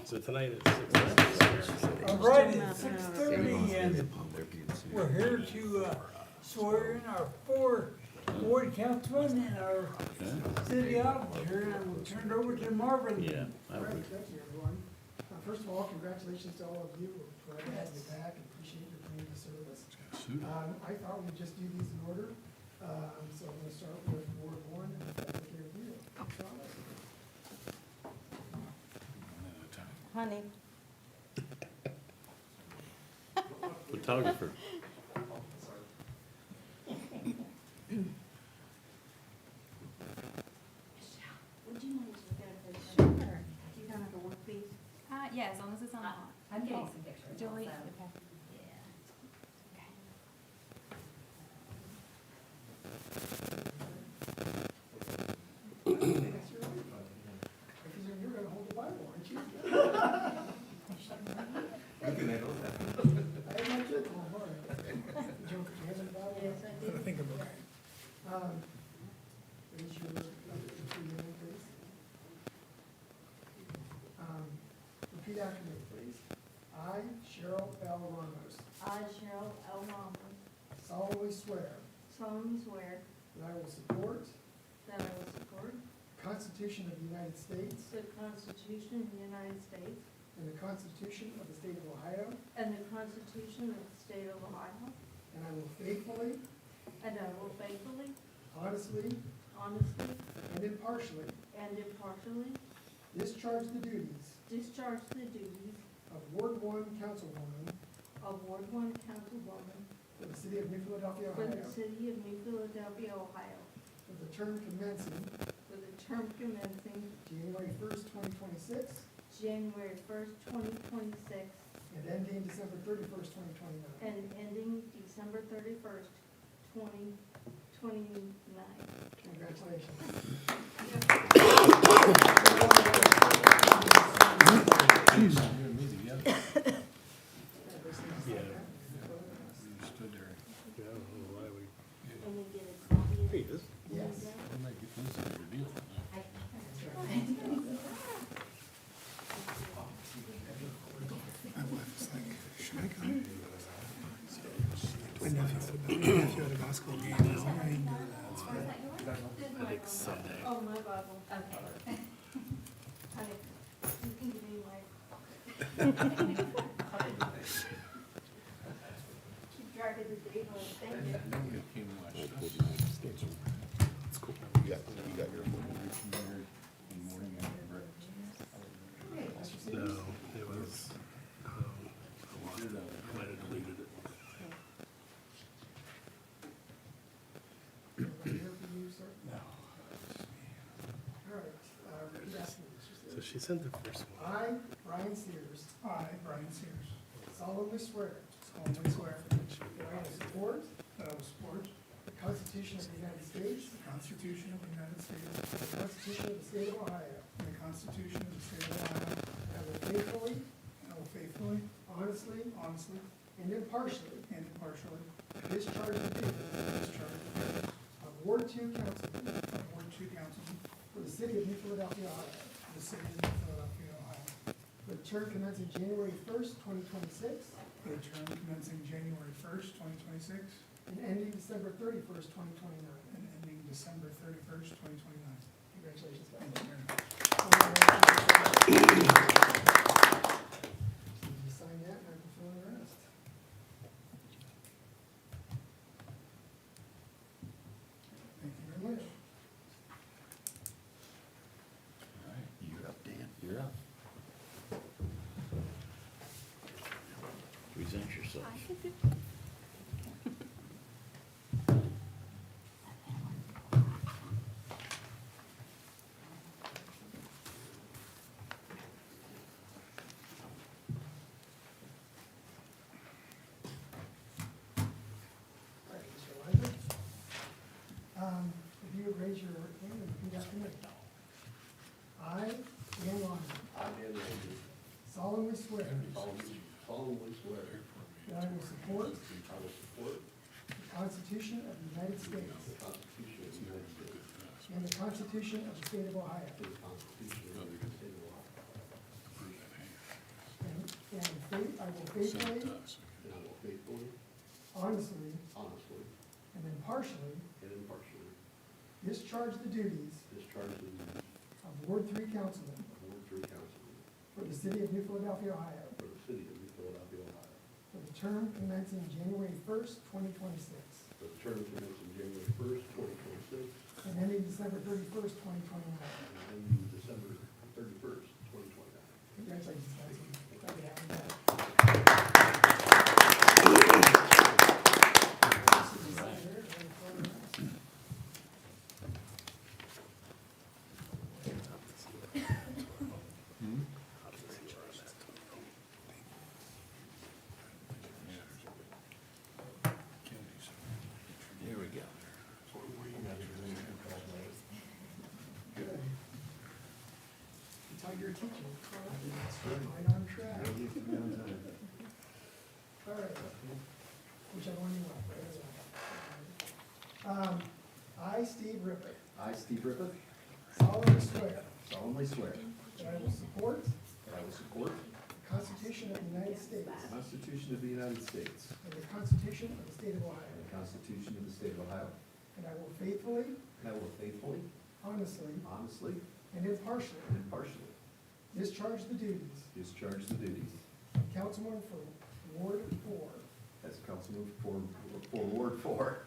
So tonight at 6:30. All right, it's 6:30 and we're here to swear in our 4 ward councilmen and our city auditor, and we'll turn it over to Marvin. Yeah. All right, thank you, everyone. First of all, congratulations to all of you. We're glad to have you back and appreciate your community service. I thought we'd just do these in order. So I'm gonna start with Ward 1, and if that's okay with you. Honey. Photographer. Would you mind just looking at this? Sure. You don't have to work these? Yeah, as long as it's on. I'm getting some pictures. Julie, also. okay. Yeah. You're gonna hold the Bible, aren't you? I have my kids home, all right. Joe, do you have the Bible? Yes, I do. I think I'm okay. Raise your name, please. Repeat after me, please. I, Cheryl L. Ramos, I, Cheryl L. Ramos, solemnly swear solemnly swear that I will support that I will support the Constitution of the United States the Constitution of the United States and the Constitution of the State of Ohio, and the Constitution of the State of Ohio, and I will faithfully, honestly, honestly, and impartially discharge the duties of Ward 1 Councilwoman of Ward 1 Councilwoman for the City of New Philadelphia, for the Ohio, City of New Philadelphia, Ohio, for the term commencing January 1st, 2026, January 1st, 2026, and ending December 31st, 2029. and ending December 31st, 2029. Congratulations. Yeah. Stood there. Yeah, I don't know why we. And we get a copy of Hey, this. Yes. I might get this in your deal. My nephew had a basketball game. I was like, I ain't doing that. It's fine. I think Sunday. Oh, my Bible. Okay. Honey, you can give me my. Keep track of the date on it. Thank you. It's cool. You got your No, it was, I might have deleted it. Here for you, sir? No. All right, repeat after me, Mr. So Sears. she sent the first one. I, Brian Sears, I, Brian Sears, solemnly swear solemnly swear that I will support that I will support the Constitution of the United States, the Constitution of the United States the Constitution of the State of Ohio, and the Constitution of the State of Ohio, and I will faithfully, and I will faithfully, honestly, honestly, and impartially and impartially discharge the duties discharge the duties of Ward 2 Councilman of Ward 2 Councilman for the City of New Philadelphia, Ohio, for the City of New Philadelphia, Ohio, for the term commencing January 1st, 2026, for the term commencing January 1st, 2026, and ending December 31st, 2029. and ending December 31st, 2029. Congratulations, guys. Thank you very much. You sign that, and I can fill in the rest. Thank you very much. All right, you're up, Dan. You're up. Present yourself. All right, Mr. Lyman. If you would raise your hand and repeat after me. I, Dan Lyman, I, Dan Landry, solemnly swear solemnly swear that I will support I will support the Constitution of the United States the Constitution of the United States and the Constitution of the State of Ohio, and the Constitution of the State of Ohio, faithfully, and I will faithfully, honestly, honestly, and impartially and impartially discharge the duties discharge the duties of Ward 3 Councilman of Ward 3 Councilman for the city of New Philadelphia, Ohio, for the city of New Philadelphia, Ohio, for the term commencing January 1st, 2026, for the term commencing January 1st, 2026, and ending December 31st, 2029. and ending December 31st, 2029. Congratulations, Councilman. Glad to have you back. Here we go. Good. You taught your teacher. Right on track. All right. Whichever one you want. I, Steve Rippett, I, Steve Griffith, solemnly swear that that I will support I will support the Constitution of the United States the Constitution of the United States and the Constitution of the State of Ohio, and the Constitution of the State of Ohio, and I will faithfully, and I will faithfully, honestly, honestly, and impartially and impartially discharge the duties discharge the duties of councilman for Ward 4 as councilman for Ward 4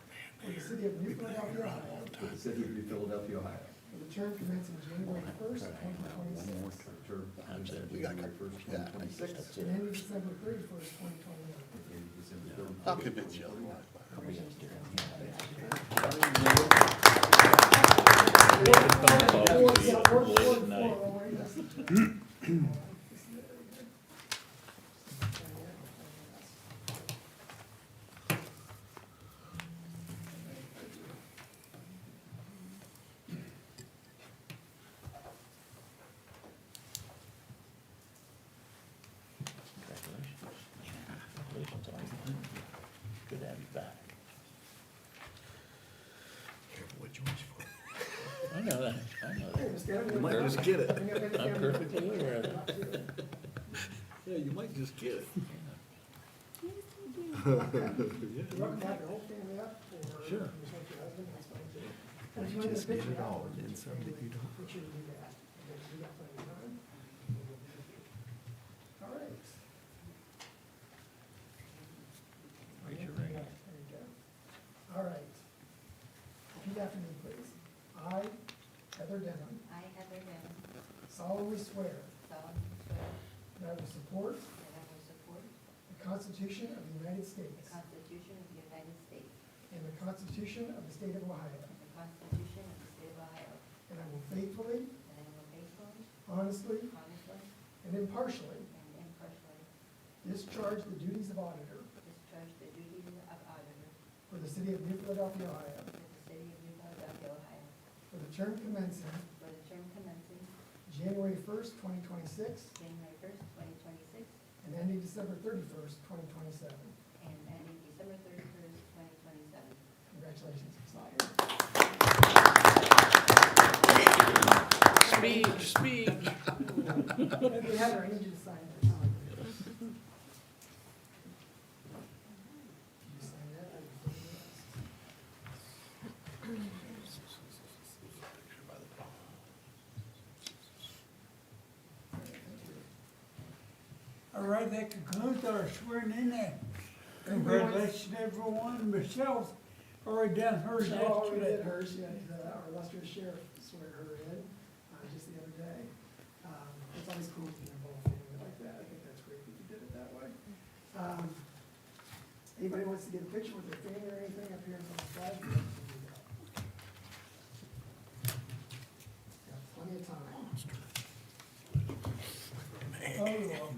for the city of New Philadelphia, Ohio, for the city of New Philadelphia, Ohio. for the term commencing January 1st, 2026, Term commencing January 1st, 2026, and ending December 31st, 2029. and December 31st. I'll convince you. Congratulations on you. Good to have you back. Careful what you wish for. I know that, I know that. You might just get it. I'm perfectly aware of it. Yeah, you might just get it. You're welcome to have your whole family up, or Sure. just like your husband, that's fine too. And if you want to Just get picture it all, afterwards, and then some that you don't. make sure you do that. We got plenty of time. All right. Raise your right hand. There you go. All right. Repeat after me, please. I, Heather Denham, I, Heather Denham, solemnly swear solemnly swear that I will support that I will support the Constitution of the United States the Constitution of the United States and the Constitution of the State of Ohio, and the Constitution of the State of Ohio, and I will faithfully, and I will faithfully, honestly, honestly, and impartially and impartially discharge the duties of auditor discharge the duties of auditor for the city of New Philadelphia, Ohio, for the city of New Philadelphia, Ohio, for the term commencing for the term commencing January 1st, 2026, January 1st, 2026, and ending December 31st, 2027. and ending December 31st, 2027. Congratulations, Sire. Speech, speech. Heather, I need you to sign this. Did you sign that? I didn't put it in. All right, that concludes our swearing in there. Congratulations, everyone. Michelle's already done hers Michelle already yesterday. did hers, she had, our illustrious sheriff swear her in, just the other day. It's always cool to involve family like that, I think that's great that you did it that way. Anybody wants to get a picture with their family or anything up here on the side? Got plenty of time. Oh, well.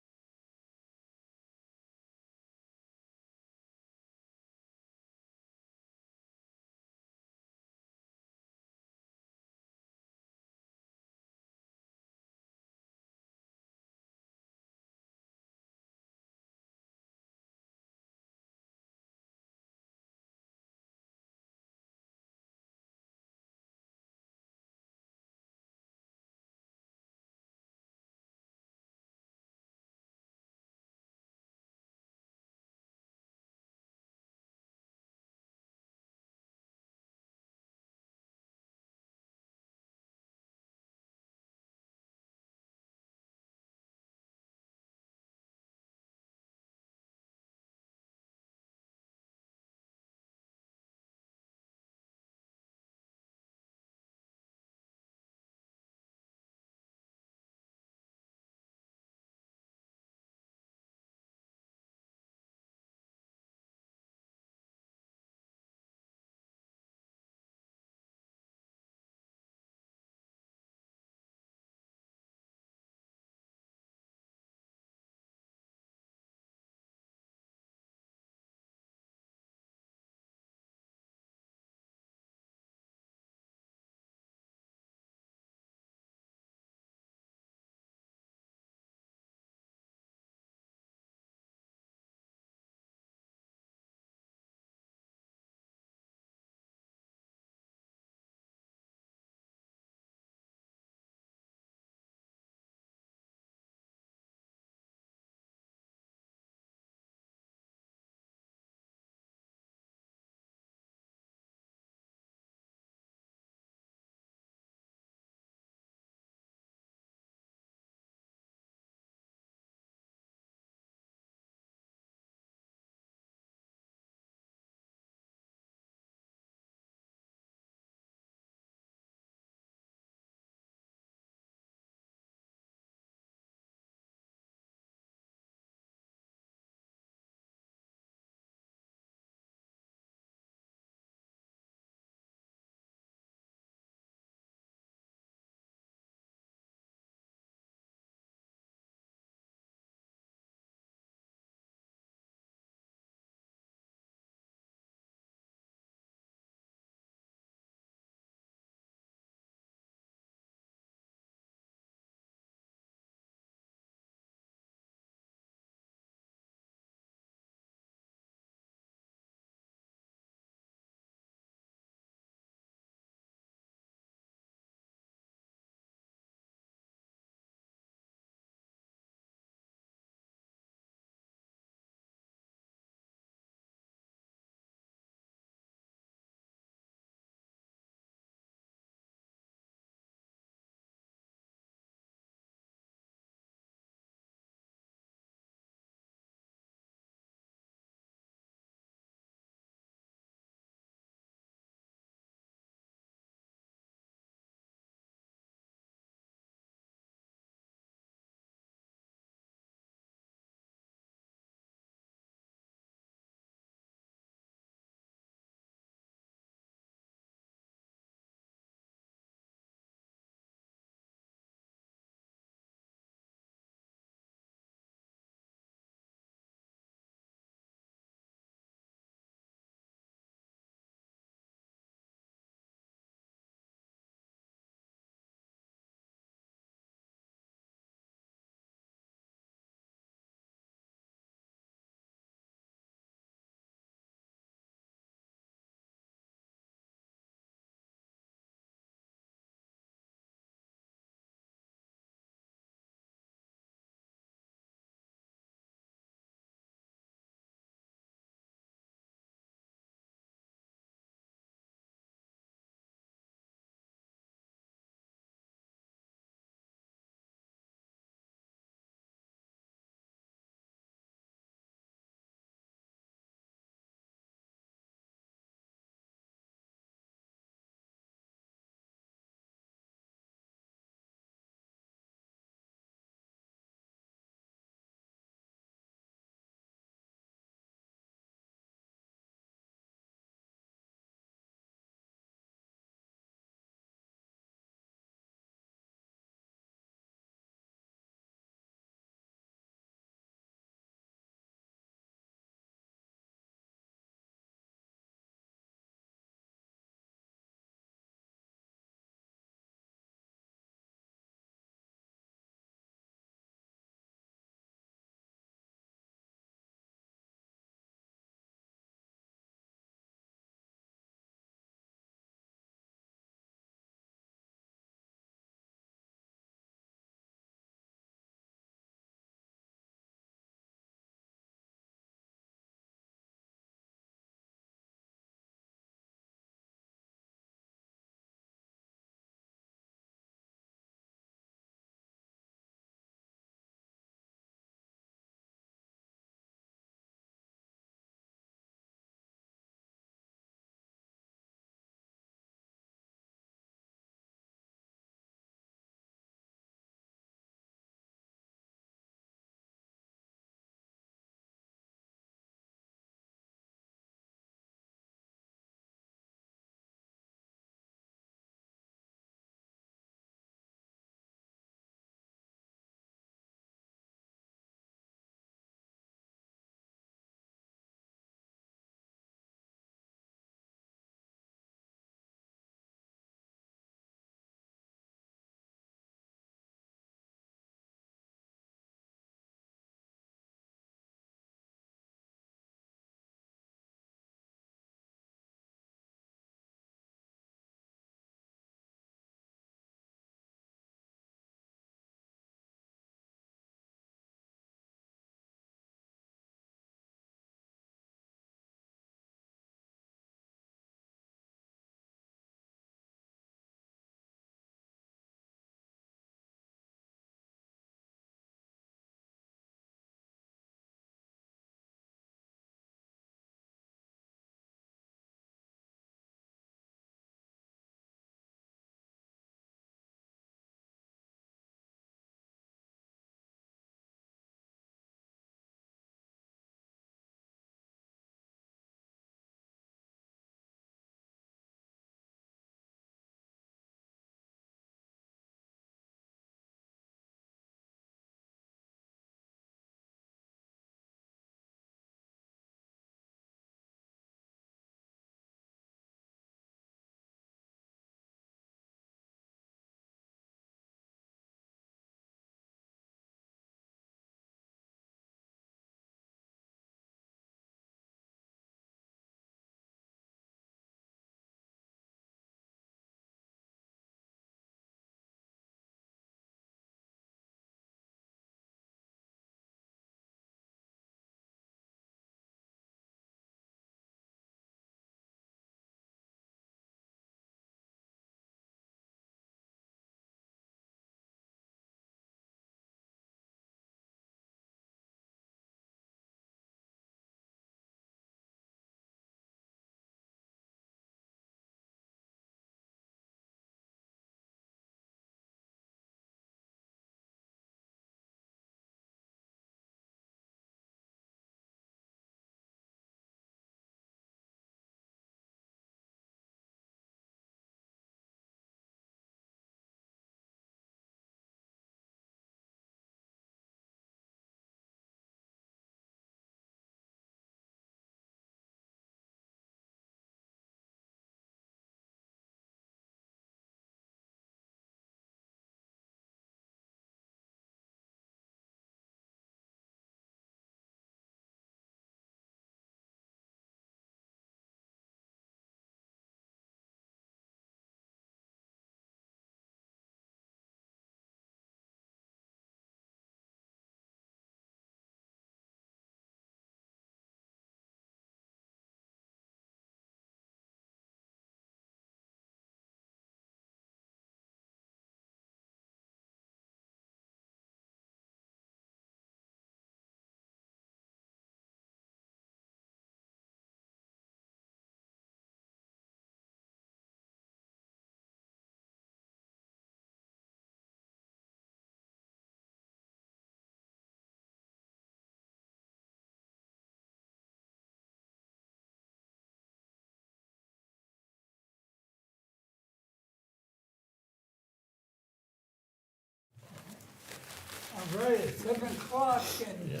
All right, it's 7 o'clock and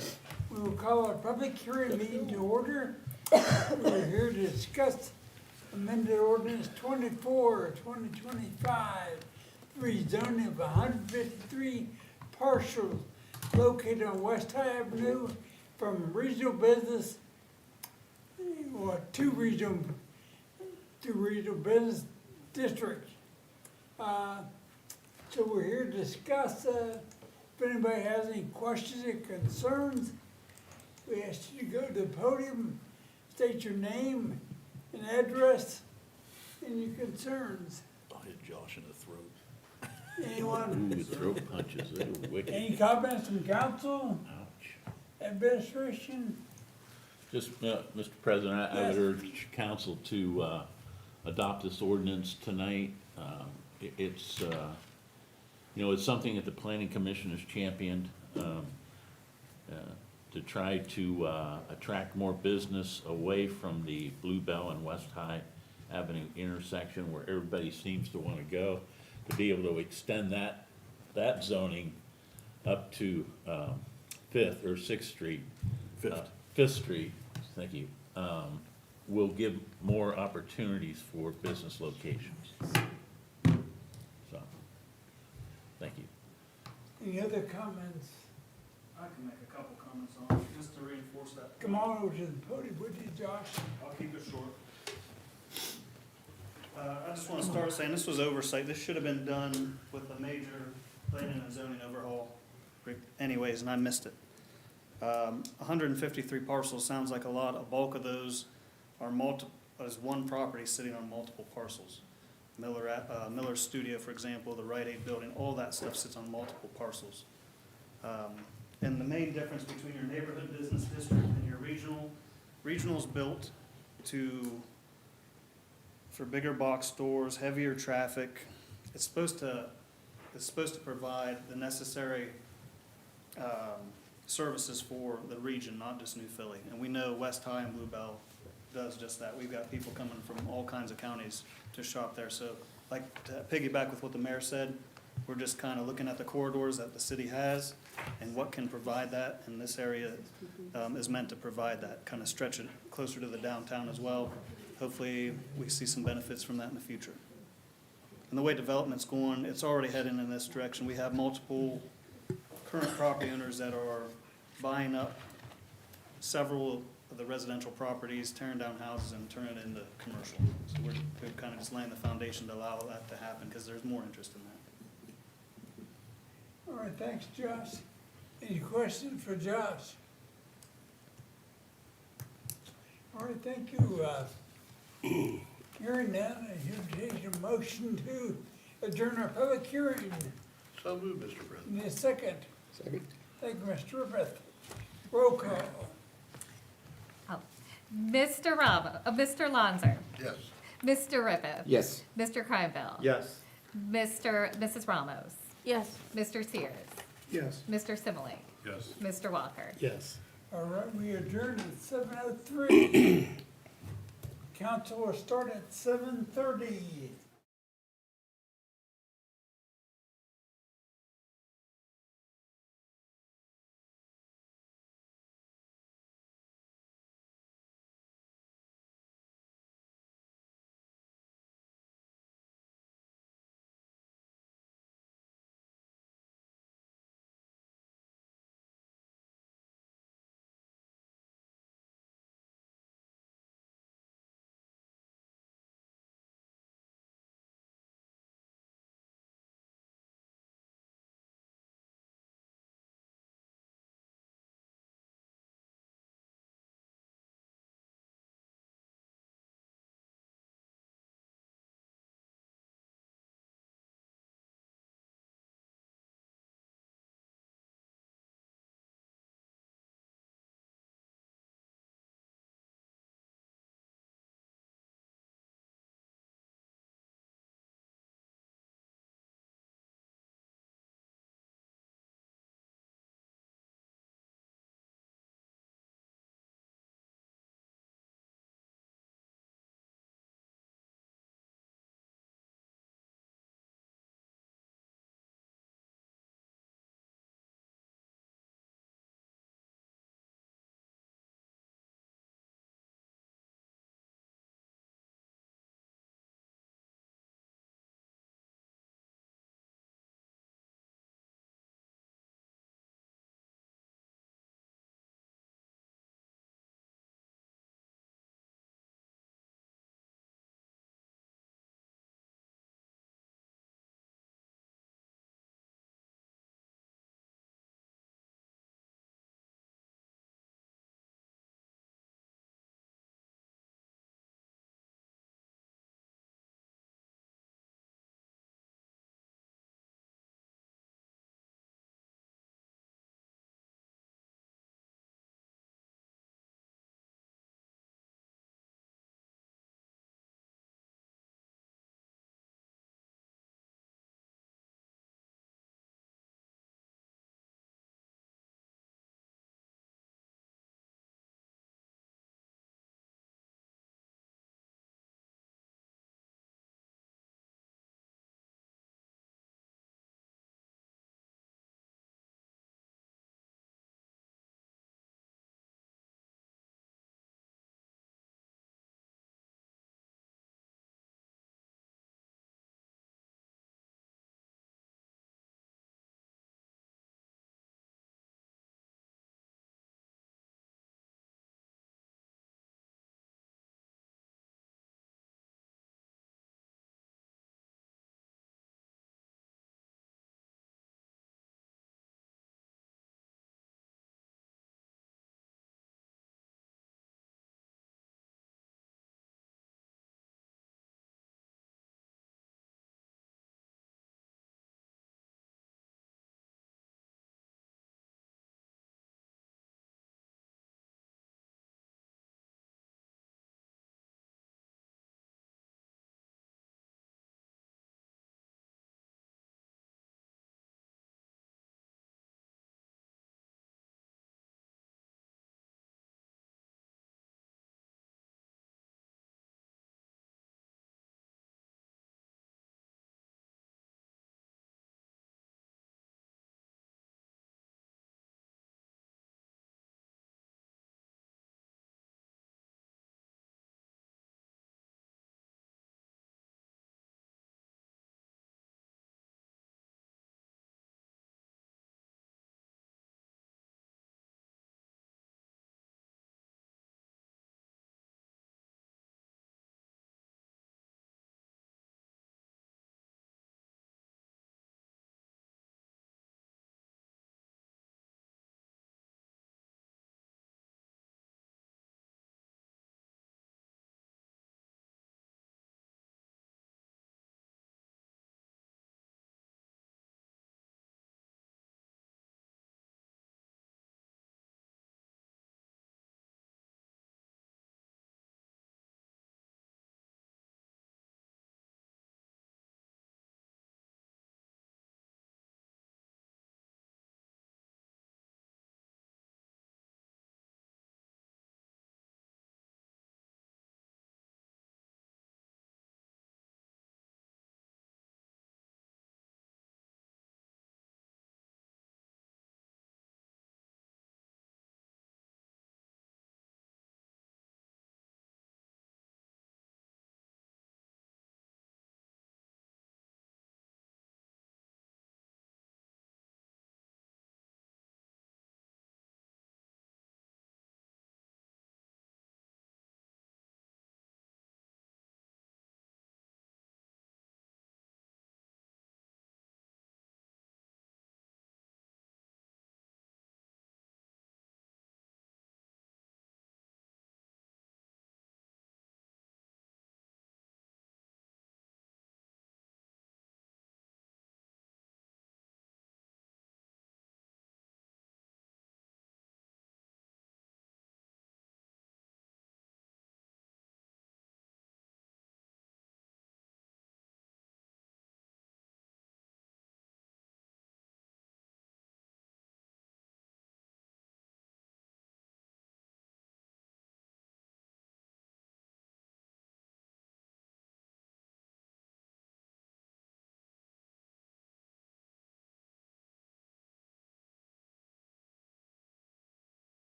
we will call our public hearing meeting to order. We're here to discuss amended ordinance 24, 2025, rezoning of 153 parcels located on West High Avenue from regional business, or two regional business districts. So we're here to discuss, if anybody has any questions or concerns, we ask you to go to the podium, state your name and address and your concerns. I hit Josh in the throat. Anyone, Ooh, throat punches, they were wicked. any comments from council, Ouch. administration? Just, Mr. President, I Yes. would urge council to adopt this ordinance tonight. It's, it's something that the planning commission has championed to try to attract more business away from the Bluebell and West High Avenue intersection where everybody seems to want to go, to be able to extend that zoning up to Fifth or Sixth Street. Fifth Street, thank you, will give more opportunities for business locations. So, thank you. Any other comments? I can make a couple comments on it, just to reinforce that. Come on over to the podium, would you, Josh? I'll keep it short. I just want to start saying this was oversight. This should have been done with a major planning and zoning overhaul anyways, and I missed it. 153 parcels sounds like a lot. A bulk of those are is one property sitting on multiple parcels. Miller's Studio, for example, the Rite Aid building, all that stuff sits on multiple parcels. And the main difference between your neighborhood business district and your regional's built for bigger box stores, heavier traffic. It's supposed to provide the necessary services for the region, not just New Philly. And we know West High and Bluebell does just that. We've got people coming from all kinds of counties to shop there. So, like, to piggyback with what the mayor said, we're just kind of looking at the corridors that the city has and what can provide that. And this area is meant to provide that, kind of stretch it closer to the downtown as well. Hopefully, we see some benefits from that in the future. And the way development's going, it's already heading in this direction. We have multiple current property owners that are buying up several of the residential properties, tearing down houses and turning it into commercial. So we're kind of just laying the foundation to allow that to happen because there's more interest in that. All right, thanks, Josh. Any questions for Josh? All right, thank you. Hearing none, I hear a motion to adjourn our public hearing. So moved, Mr. President. Need a second? Second. Thank you, Mr. Griffith. Roll call. Oh, Mr. Lonzer, Yes. Mr. Rippeth. Yes. Mr. Kreinville. Yes. Mrs. Ramos, Yes. Mr. Sears, Yes. Mr. Simile, Yes. Mr. Walker. Yes. All right, we adjourn at 7:03. Council will start at 7:30.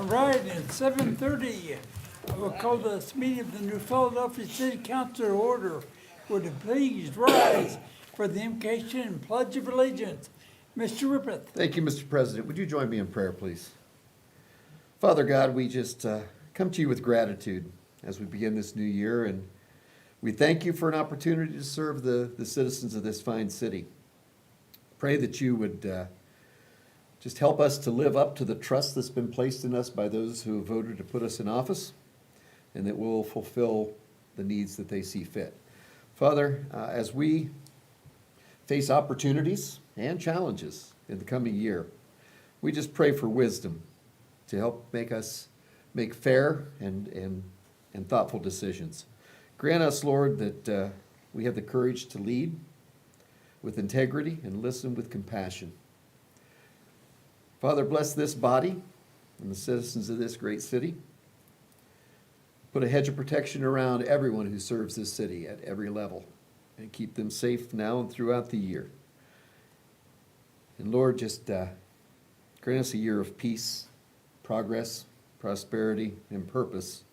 All right, at 7:30, I will call this meeting of the New Philadelphia City Council to order. Would you please rise for the invocation and pledge of allegiance? Mr. Rippeth. Thank you, Mr. President. Would you join me in prayer, please? Father God, we just come to you with gratitude as we begin this new year, and we thank you for an opportunity to serve the citizens of this fine city. Pray that you would just help us to live up to the trust that's been placed in us by those who have voted to put us in office, and that we'll fulfill the needs that they see fit. Father, as we face opportunities and challenges in the coming year, we just pray for wisdom to help make us make fair and thoughtful decisions. Grant us, Lord, that we have the courage to lead with integrity and listen with compassion. Father, bless this body and the citizens of this great city. Put a hedge of protection around everyone who serves this city at every level, and keep them safe now and throughout the year. And Lord, just grant us a year of peace, progress, prosperity, and purpose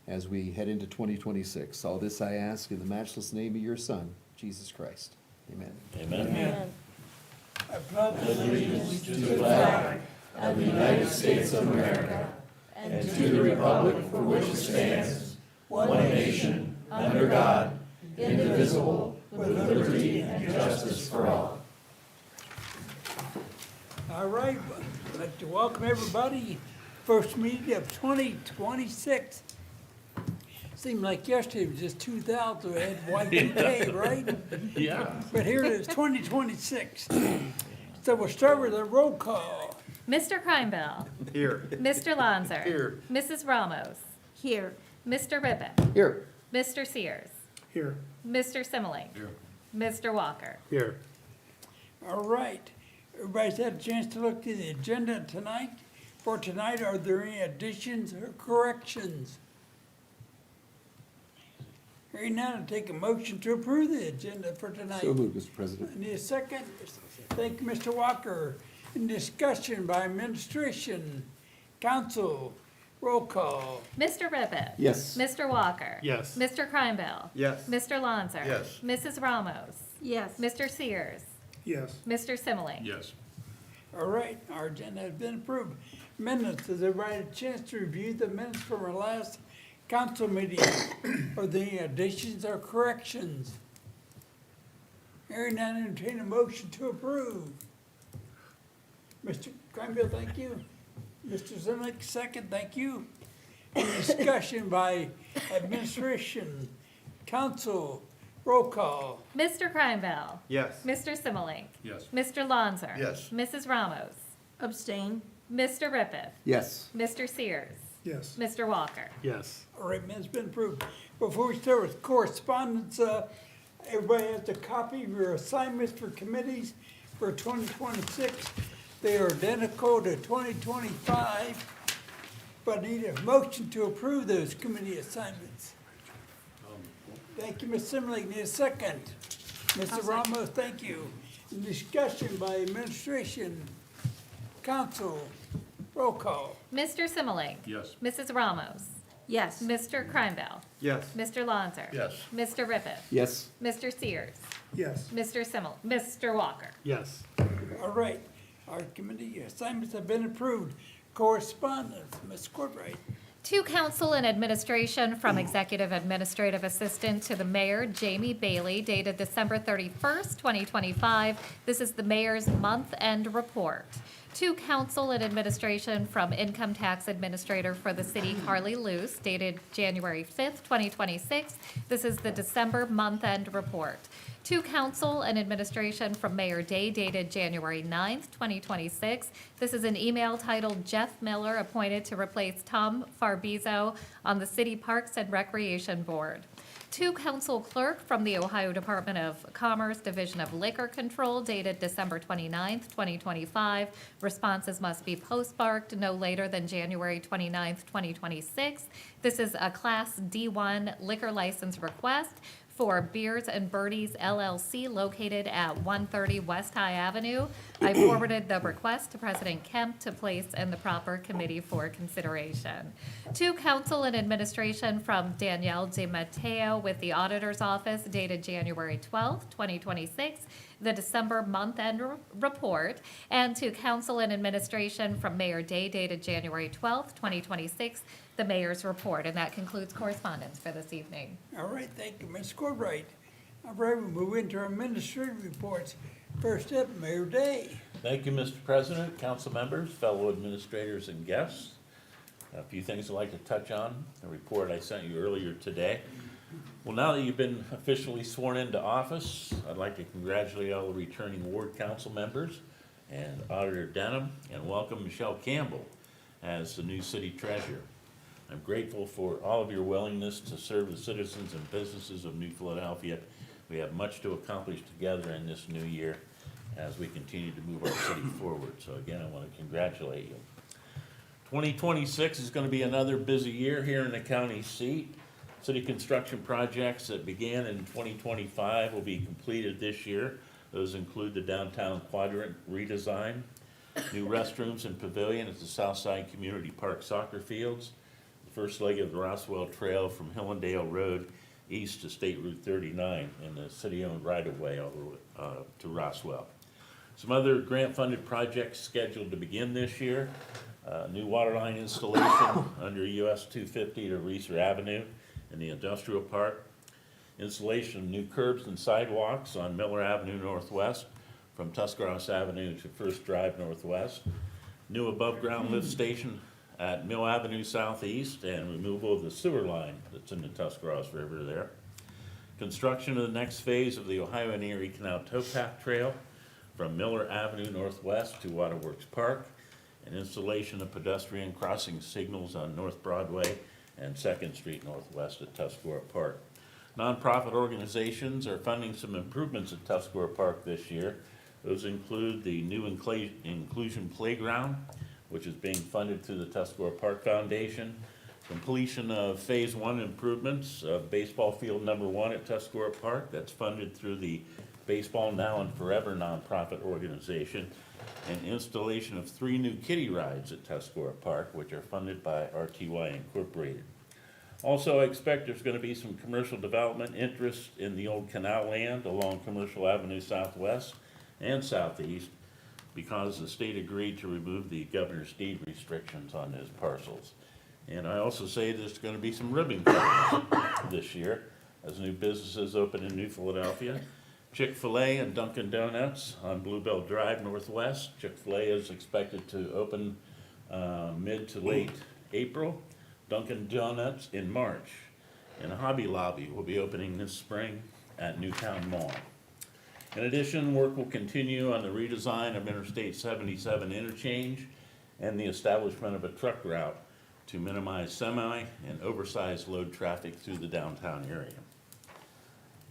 as we head into 2026. All this I ask in the matchless name of your Son, Jesus Christ. Amen. Amen. I pledge allegiance To the flag of the United States of America and to the republic for which it stands, one nation, under God, indivisible, with liberty and justice for all. All right, I'd like to welcome everybody. First meeting of 2026. Seemed like yesterday was just 2000, we had Y2K, right? Yeah. But here it is, 2026. So we'll start with a roll call. Mr. Kreinbell. Here. Mr. Lanzer. Here. Mrs. Ramos. Here. Mr. Ribbit. Here. Mr. Sears. Here. Mr. Simmelink. Here. Mr. Walker. Here. All right, everybody's had a chance to look at the agenda tonight. For tonight, are there any additions or corrections? Hearing none, I'll take a motion to approve the agenda for tonight. So moved, Mr. President. I need a second. Thank you, Mr. Walker. In discussion by administration, council, roll call. Mr. Ribbit. Yes. Mr. Walker. Yes. Mr. Kreinbell. Yes. Mr. Lanzer. Yes. Mrs. Ramos. Yes. Mr. Sears. Yes. Mr. Simmelink. Yes. All right, our agenda has been approved. Minutes, has everybody had a chance to review the minutes from our last council meeting? Are there any additions or corrections? Hearing none, entertain a motion to approve. Mr. Cranville, thank you. Mr. Zimnick, second, thank you. Any discussion by administration, council, roll call. Mr. Kreinbell. Yes. Mr. Simmelink. Yes. Mr. Lanzer. Yes. Mrs. Ramos. Abstain. Mr. Rippeth. Yes. Mr. Sears. Yes. Mr. Walker. Yes. All right, minutes been approved. Before we start with correspondence, everybody has a copy of your assignments for committees for 2026. They are identical to 2025, but need a motion to approve those committee assignments. Thank you, Ms. Simley. Need a second. Mr. Ramos, thank you. In discussion by administration, council, roll call. Mr. Simmelink. Yes. Mrs. Ramos. Yes. Mr. Kreinbell. Yes. Mr. Lanzer. Yes. Mr. Rippeth. Yes. Mr. Sears. Yes. Mr. Walker. Yes. All right, our committee assignments have been approved. Correspondence, Ms. Courtwright. To council and administration from Executive Administrative Assistant to the Mayor, Jamie Bailey, dated December 31st, 2025. This is the mayor's month-end report. To council and administration from Income Tax Administrator for the city, Carly Luce, dated January 5th, 2026. This is the December month-end report. To council and administration from Mayor Day, dated January 9th, 2026. This is an email titled Jeff Miller appointed to replace Tom Farbizo on the City Parks and Recreation Board. To council clerk from the Ohio Department of Commerce, Division of Liquor Control, dated December 29th, 2025. Responses must be postmarked no later than January 29th, 2026. This is a Class D1 liquor license request for Beers and Birdies LLC located at 130 West High Avenue. I forwarded the request to President Kemp to place in the proper committee for consideration. To council and administration from Danielle De Matteo with the Auditor's Office dated January 12th, 2026, the December month-end report, and to council and administration from Mayor Day dated January 12th, 2026, the mayor's report. And that concludes correspondence for this evening. All right, thank you, Ms. Courtwright. All right, we move into our administrative reports. First up, Mayor Day. Thank you, Mr. President, council members, fellow administrators, and guests. A few things I'd like to touch on, the report I sent you earlier today. Well, now that you've been officially sworn into office, I'd like to congratulate all the returning ward council members and Auditor Denham, and welcome Michelle Campbell as the new city treasurer. I'm grateful for all of your willingness to serve the citizens and businesses of New Philadelphia. We have much to accomplish together in this new year as we continue to move our city forward. So again, I want to congratulate you. 2026 is going to be another busy year here in the county seat. City construction projects that began in 2025 will be completed this year. Those include the downtown quadrant redesign, new restrooms and pavilion at the Southside Community Park soccer fields, the first leg of the Roswell Trail from Hillendale Road east to State Route 39 in the city-owned right-of-way all the way to Roswell. Some other grant-funded projects scheduled to begin this year. New water line installation under US 250 to Reeser Avenue in the industrial park. Installation of new curbs and sidewalks on Miller Avenue Northwest from Tuscarawas Avenue to First Drive Northwest. New above-ground lift station at Mill Avenue Southeast and removal of the sewer line that's in the Tuscarawas River there. Construction of the next phase of the Ohio and Erie Canal Towpath Trail from Miller Avenue Northwest to Waterworks Park, and installation of pedestrian crossing signals on North Broadway and 2nd Street Northwest at Tuscarora Park. Nonprofit organizations are funding some improvements at Tuscarora Park this year. Those include the new inclusion playground, which is being funded through the Tuscarora Park Foundation, completion of Phase 1 improvements of baseball field number 1 at Tuscarora Park, that's funded through the Baseball Now and Forever nonprofit organization, and installation of 3 new kiddie rides at Tuscarora Park, which are funded by RTY Incorporated. Also, I expect there's going to be some commercial development interest in the old canal land along Commercial Avenue Southwest and Southeast because the state agreed to remove the governor's deed restrictions on those parcels. And I also say there's going to be some ribbon cuttings this year as new businesses open in New Philadelphia. Chick-fil-A and Dunkin' Donuts on Bluebell Drive Northwest. Chick-fil-A is expected to open mid to late April. Dunkin' Donuts in March. And Hobby Lobby will be opening this spring at Newtown Mall. In addition, work will continue on the redesign of Interstate 77 interchange and the establishment of a truck route to minimize semi and oversized load traffic through the downtown area.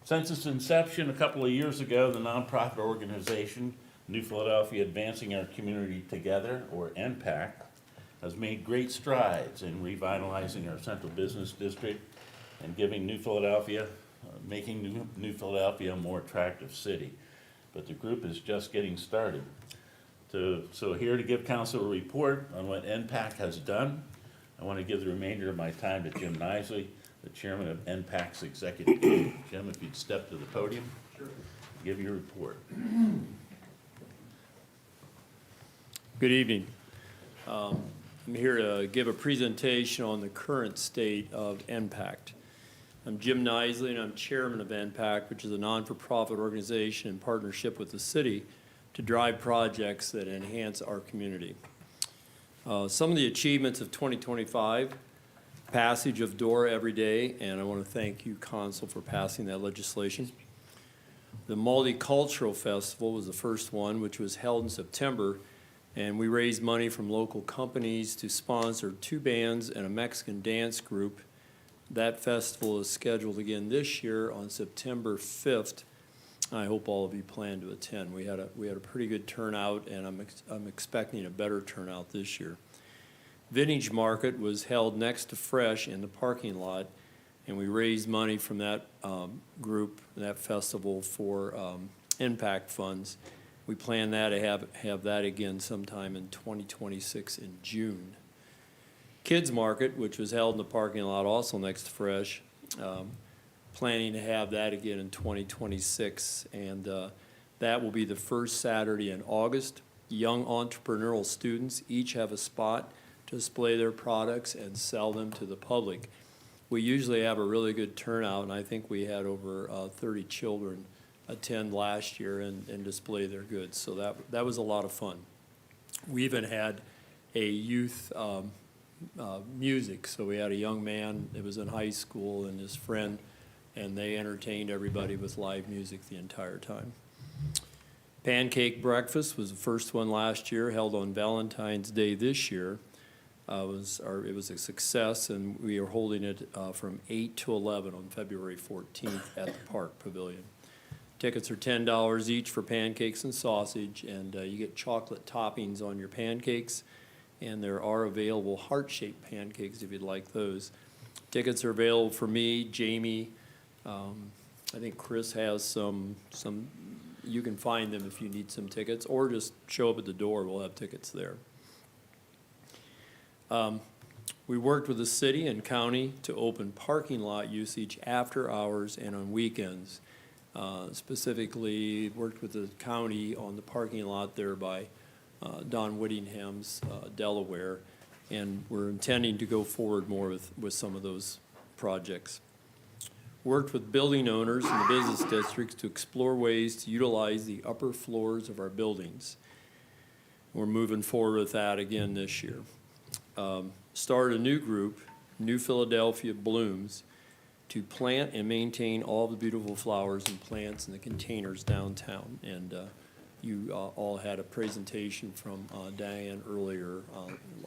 Since its inception a couple of years ago, the nonprofit organization, New Philadelphia Advancing Our Community Together, or NPAC, has made great strides in revitalizing our central business district and giving New Philadelphia, making New Philadelphia a more attractive city. But the group is just getting started. So here to give council a report on what NPAC has done, I want to give the remainder of my time to Jim Nisley, the chairman of NPAC's executive committee. Jim, if you'd step to the podium, Sure. give your report. Good evening. I'm here to give a presentation on the current state of NPAC. I'm Jim Nisley, and I'm chairman of NPAC, which is a non-for-profit organization in partnership with the city to drive projects that enhance our community. Some of the achievements of 2025, passage of DORA every day, and I want to thank you, Council, for passing that legislation. The Multicultural Festival was the first one, which was held in September, and we raised money from local companies to sponsor 2 bands and a Mexican dance group. That festival is scheduled again this year on September 5th. I hope all of you plan to attend. We had a pretty good turnout, and I'm expecting a better turnout this year. Vintage Market was held next to Fresh in the parking lot, And we raised money from that group, that festival for impact funds. We plan that to have that again sometime in 2026 in June. Kids Market, which was held in the parking lot also next to Fresh, planning to have that again in 2026. And that will be the first Saturday in August. Young entrepreneurial students each have a spot to display their products and sell them to the public. We usually have a really good turnout, and I think we had over 30 children attend last year and display their goods. So that was a lot of fun. We even had a youth music. So we had a young man that was in high school and his friend, and they entertained everybody with live music the entire time. Pancake breakfast was the first one last year, held on Valentine's Day this year. It was a success, and we are holding it from 8 to 11 on February 14th at the Park Pavilion. Tickets are $10 each for pancakes and sausage, and you get chocolate toppings on your pancakes, and there are available heart-shaped pancakes if you'd like those. Tickets are available for me, Jamie, I think Chris has some, you can find them if you need some tickets, or just show up at the door, we'll have tickets there. We worked with the city and county to open parking lot usage after hours and on weekends. Specifically, worked with the county on the parking lot there by Don Whittingham's Delaware, and we're intending to go forward more with some of those projects. Worked with building owners in the business districts to explore ways to utilize the upper floors of our buildings. We're moving forward with that again this year. Started a new group, New Philadelphia Blooms, to plant and maintain all the beautiful flowers and plants in the containers downtown. And you all had a presentation from Diane earlier,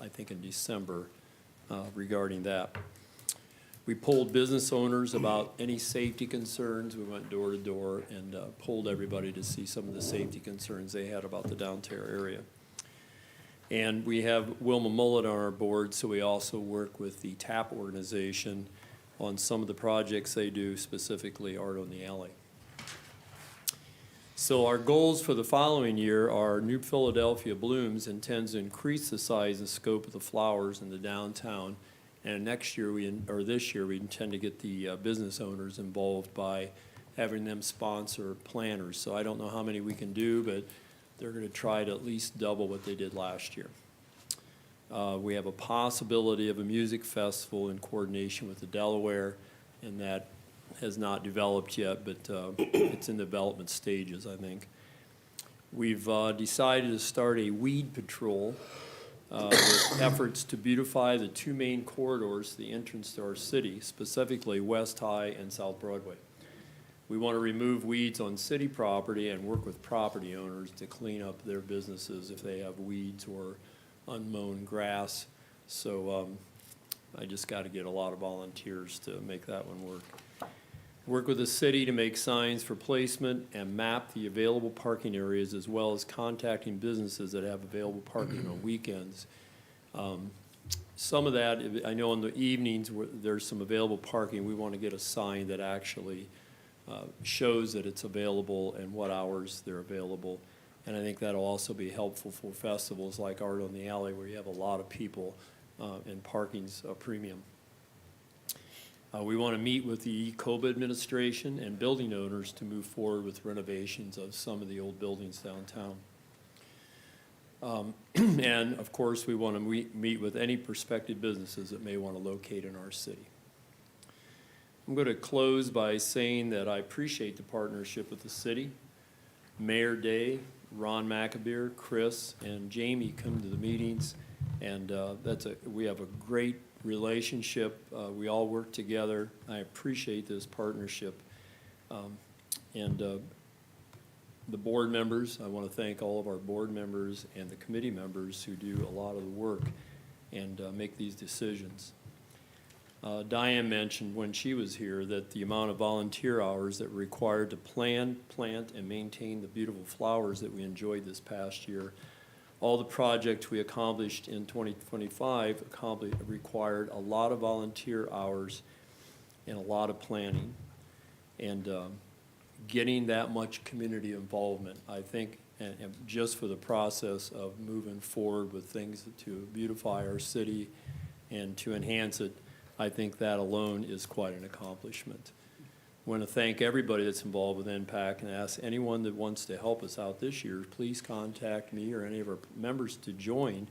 I think in December, regarding that. We polled business owners about any safety concerns. We went door to door and polled everybody to see some of the safety concerns they had about the downtown area. And we have Wilma Mullet on our board, so we also work with the TAP organization on some of the projects they do, specifically Art on the Alley. So our goals for the following year are New Philadelphia Blooms intends to increase the size and scope of the flowers in the downtown. And next year, this year, we intend to get the business owners involved by having them sponsor planters. So I don't know how many we can do, but they're going to try to at least double what they did last year. We have a possibility of a music festival in coordination with the Delaware, and that has not developed yet, but it's in development stages, I think. We've decided to start a weed patrol with efforts to beautify the two main corridors to the entrance to our city, specifically West High and South Broadway. We want to remove weeds on city property and work with property owners to clean up their businesses if they have weeds or unmown grass. So I just got to get a lot of volunteers to make that one work. Work with the city to make signs for placement and map the available parking areas, as well as contacting businesses that have available parking on weekends. Some of that, I know in the evenings where there's some available parking, we want to get a sign that actually shows that it's available and what hours they're available. And I think that'll also be helpful for festivals like Art on the Alley, where you have a lot of people and parking's a premium. We want to meet with the COBA administration and building owners to move forward with renovations of some of the old buildings downtown. And of course, we want to meet with any prospective businesses that may want to locate in our city. I'm going to close by saying that I appreciate the partnership with the city. Mayor Day, Ron McAbeer, Chris, and Jamie come to the meetings, and we have a great relationship. We all work together. I appreciate this partnership. The board members, I want to thank all of our board members and the committee members who do a lot of the work and make these decisions. Diane mentioned when she was here that the amount of volunteer hours that were required to plan, plant, and maintain the beautiful flowers that we enjoyed this past year, all the projects we accomplished in 2025 required a lot of volunteer hours, and a lot of planning. And getting that much community involvement, I think, and just for the process of moving forward with things to beautify our city and to enhance it, I think that alone is quite an accomplishment. I want to thank everybody that's involved with NPAC and ask anyone that wants to help us out this year, please contact me or any of our members to join.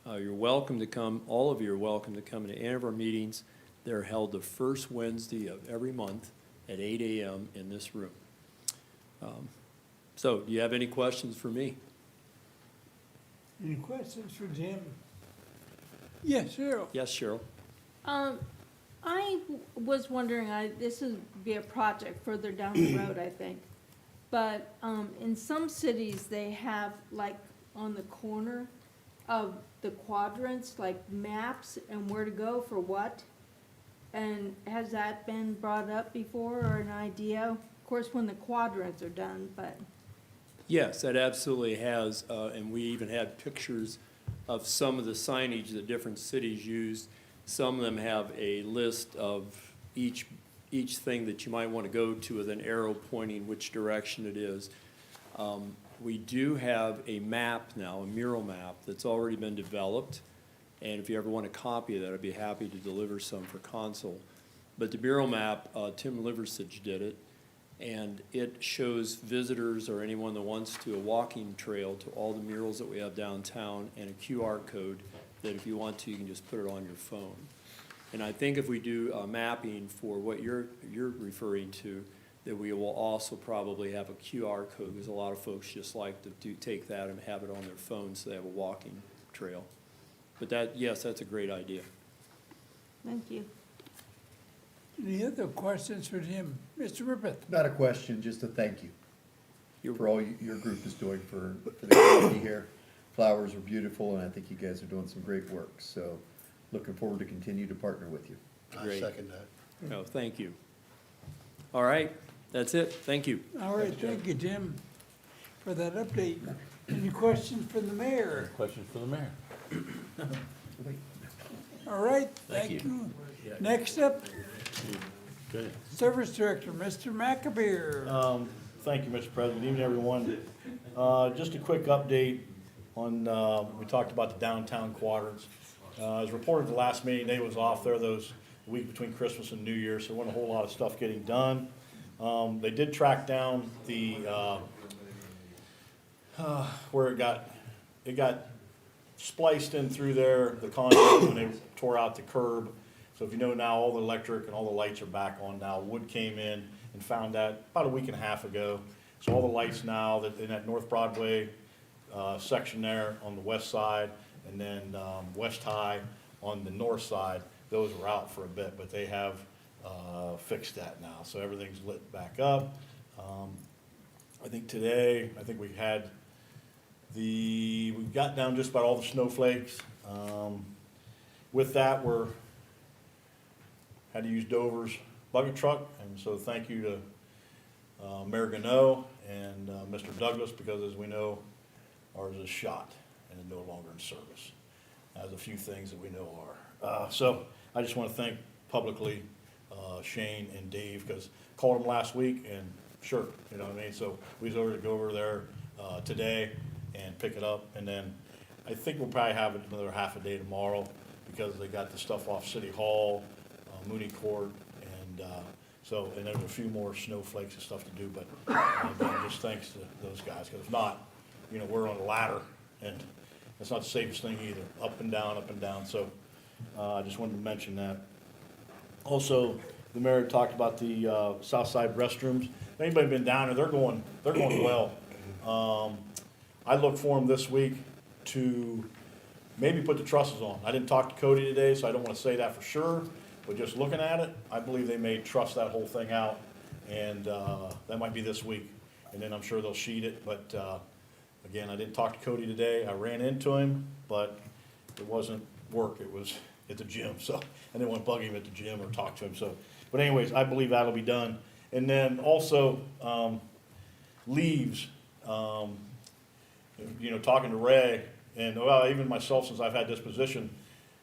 You're welcome to come, all of you are welcome to come to any of our meetings. They're held the first Wednesday of every month at 8 a.m. in this room. So, do you have any questions for me? Any questions for Jim? Yes, Cheryl. Yes, Cheryl? I was wondering, this would be a project further down the road, I think. But, in some cities, they have, like, on the corner of the quadrants, like maps and where to go for what. And has that been brought up before, or an idea? Of course, when the quadrants are done, but. Yes, that absolutely has, and we even had pictures of some of the signage that different cities use. Some of them have a list of each thing that you might want to go to with an arrow pointing which direction it is. We do have a map now, a mural map, that's already been developed. And if you ever want a copy of that, I'd be happy to deliver some for Consul. But the mural map, Tim Liversidge did it, and it shows visitors or anyone that wants to a walking trail to all the murals that we have downtown and a QR code that if you want to, you can just put it on your phone. And I think if we do mapping for what you're referring to, that we will also probably have a QR code, because a lot of folks just like to take that and have it on their phone so they have a walking trail. But that, yes, that's a great idea. Thank you. Any other questions for Jim? Mr. Rippeth? Not a question, just a thank you You're- for all your group is doing for the community here. Flowers are beautiful, and I think you guys are doing some great work. So looking forward to continue to partner with you. I Great. second that. No, thank you. All right, that's it. Thank you. All right, thank you, Jim, for that update. Any questions for the mayor? Questions for the mayor? All right, Thank thank you. you. Next up, Good. Service Director, Mr. McAbeer. Thank you, Mr. President. Evening, everyone. Just a quick update on, we talked about the downtown quadrants. As reported the last meeting, Dave was off there the week between Christmas and New Year, so there wasn't a whole lot of stuff getting done. They did track down the, where it got spliced in through there, the concrete, when they tore out the curb. So if you know now, all the electric and all the lights are back on now. Wood came in and found that about a week and a half ago. So all the lights now that in that North Broadway section there on the west side, and then West High on the north side, those were out for a bit, but they have fixed that now. So everything's lit back up. I think today, we got down just about all the snowflakes. With that, had to use Dover's bucket truck, and so thank you to Mayor Gano and Mr. Douglas, because as we know, ours is shot and is no longer in service. There's a few things that we know are. So I just want to thank publicly Shane and Dave, because called them last week, and sure, you know what I mean? So we was over to go over there today and pick it up, and then I think we'll probably have another half a day tomorrow, because they got the stuff off City Hall, Mooney Court, and and there's a few more snowflakes and stuff to do, but again, just thanks to those guys, because if not, you know, we're on a ladder, and that's not the safest thing either, up and down, so I just wanted to mention that. Also, the mayor talked about the south side restrooms. If anybody been down there, they're going well. I look for them this week to maybe put the trusses on. I didn't talk to Cody today, so I don't want to say that for sure, but just looking at it, I believe they may truss that whole thing out, and that might be this week. And then I'm sure they'll sheet it, but again, I didn't talk to Cody today. I ran into him, but it wasn't work. It was at the gym, so I didn't want to bug him at the gym or talk to him. So, but anyways, I believe that'll be done. And then also leaves. You know, talking to Ray, and well, even myself, since I've had this position,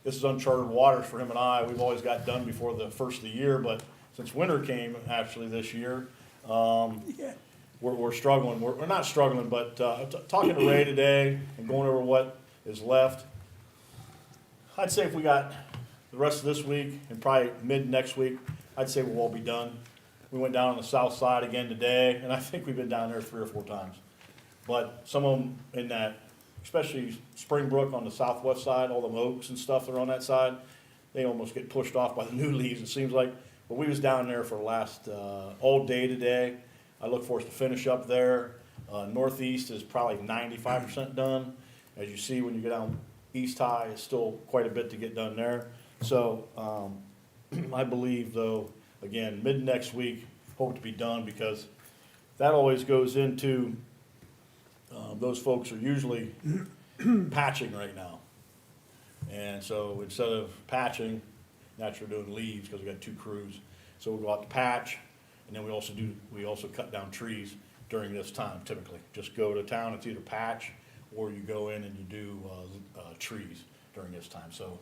this is uncharted waters for him and I. We've always got done before the first of the year, but since winter came actually this year, Yeah. we're struggling. We're not struggling, but talking to Ray today and going over what is left, I'd say if we got the rest of this week and probably mid next week, I'd say we'll all be done. We went down on the south side again today, and I think we've been down there 3 or 4 times. But some of them in that, especially Springbrook on the southwest side, all the oaks and stuff that are on that side, they almost get pushed off by the new leaves, it seems like. But we was down there for the last, all day today. I look for us to finish up there. Northeast is probably 95% done. As you see, when you go down East High, it's still quite a bit to get done there. So, I believe though, again, mid next week, hope to be done, because that always goes into, those folks are usually patching right now. And so instead of patching, naturally we're doing leaves because we got 2 crews. So we'll go out to patch, and then we also cut down trees during this time typically. Just go to town, it's either patch or you go in and you do, trees during this time. So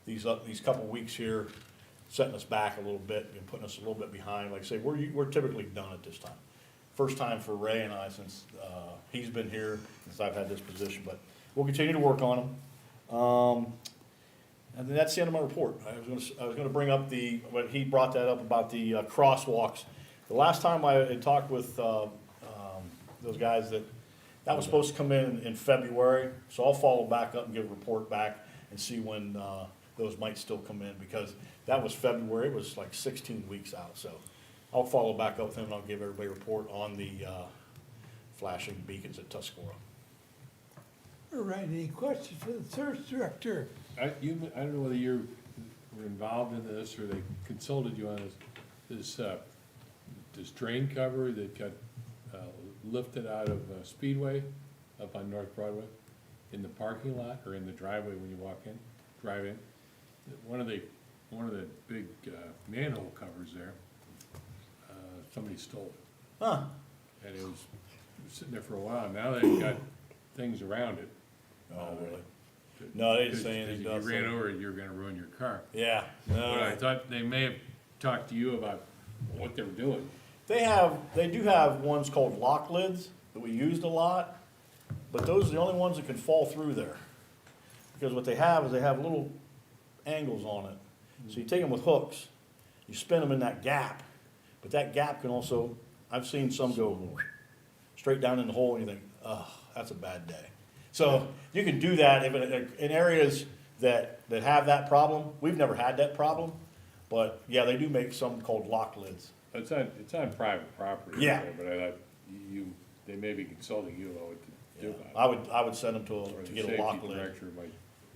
these couple weeks here, setting us back a little bit and putting us a little bit behind. Like I say, we're typically done at this time. First time for Ray and I since, he's been here, since I've had this position, but we'll continue to work on them. And then that's the end of my report. I was gonna bring up when he brought that up about the crosswalks. The last time I had talked with, those guys that was supposed to come in February, so I'll follow back up and give a report back and see when, those might still come in, because that was February, it was like 16 weeks out, so I'll follow back up with him and I'll give everybody a report on the, flashing beacons at Tuscarora. All right, any questions for the search director? I don't know whether you were involved in this or they consulted you on this drain cover that got lifted out of Speedway up on North Broadway in the parking lot or in the driveway when you drive in. One of the big manhole covers there, somebody stole it. Huh, And it was sitting there for a while. Now they've got things around it. oh, really? No, they didn't say Because anything. if you ran over it, you're gonna ruin your car. Yeah, But I no, thought they may have talked to you about what they were doing. they do have ones called lock lids that we used a lot, but those are the only ones that can fall through there. Because what they have is they have little angles on it. So you take them with hooks, you spin them in that gap, but that gap can also, I've seen some go straight down in the hole and you think, oh, that's a bad day. So you can do that in areas that have that problem. We've never had that problem, but yeah, they do make some called lock lids. It's on private property. Yeah. But I thought they may be consulting you about what to do Yeah, about it. I would send them Or to the get a lock safety lid. director might,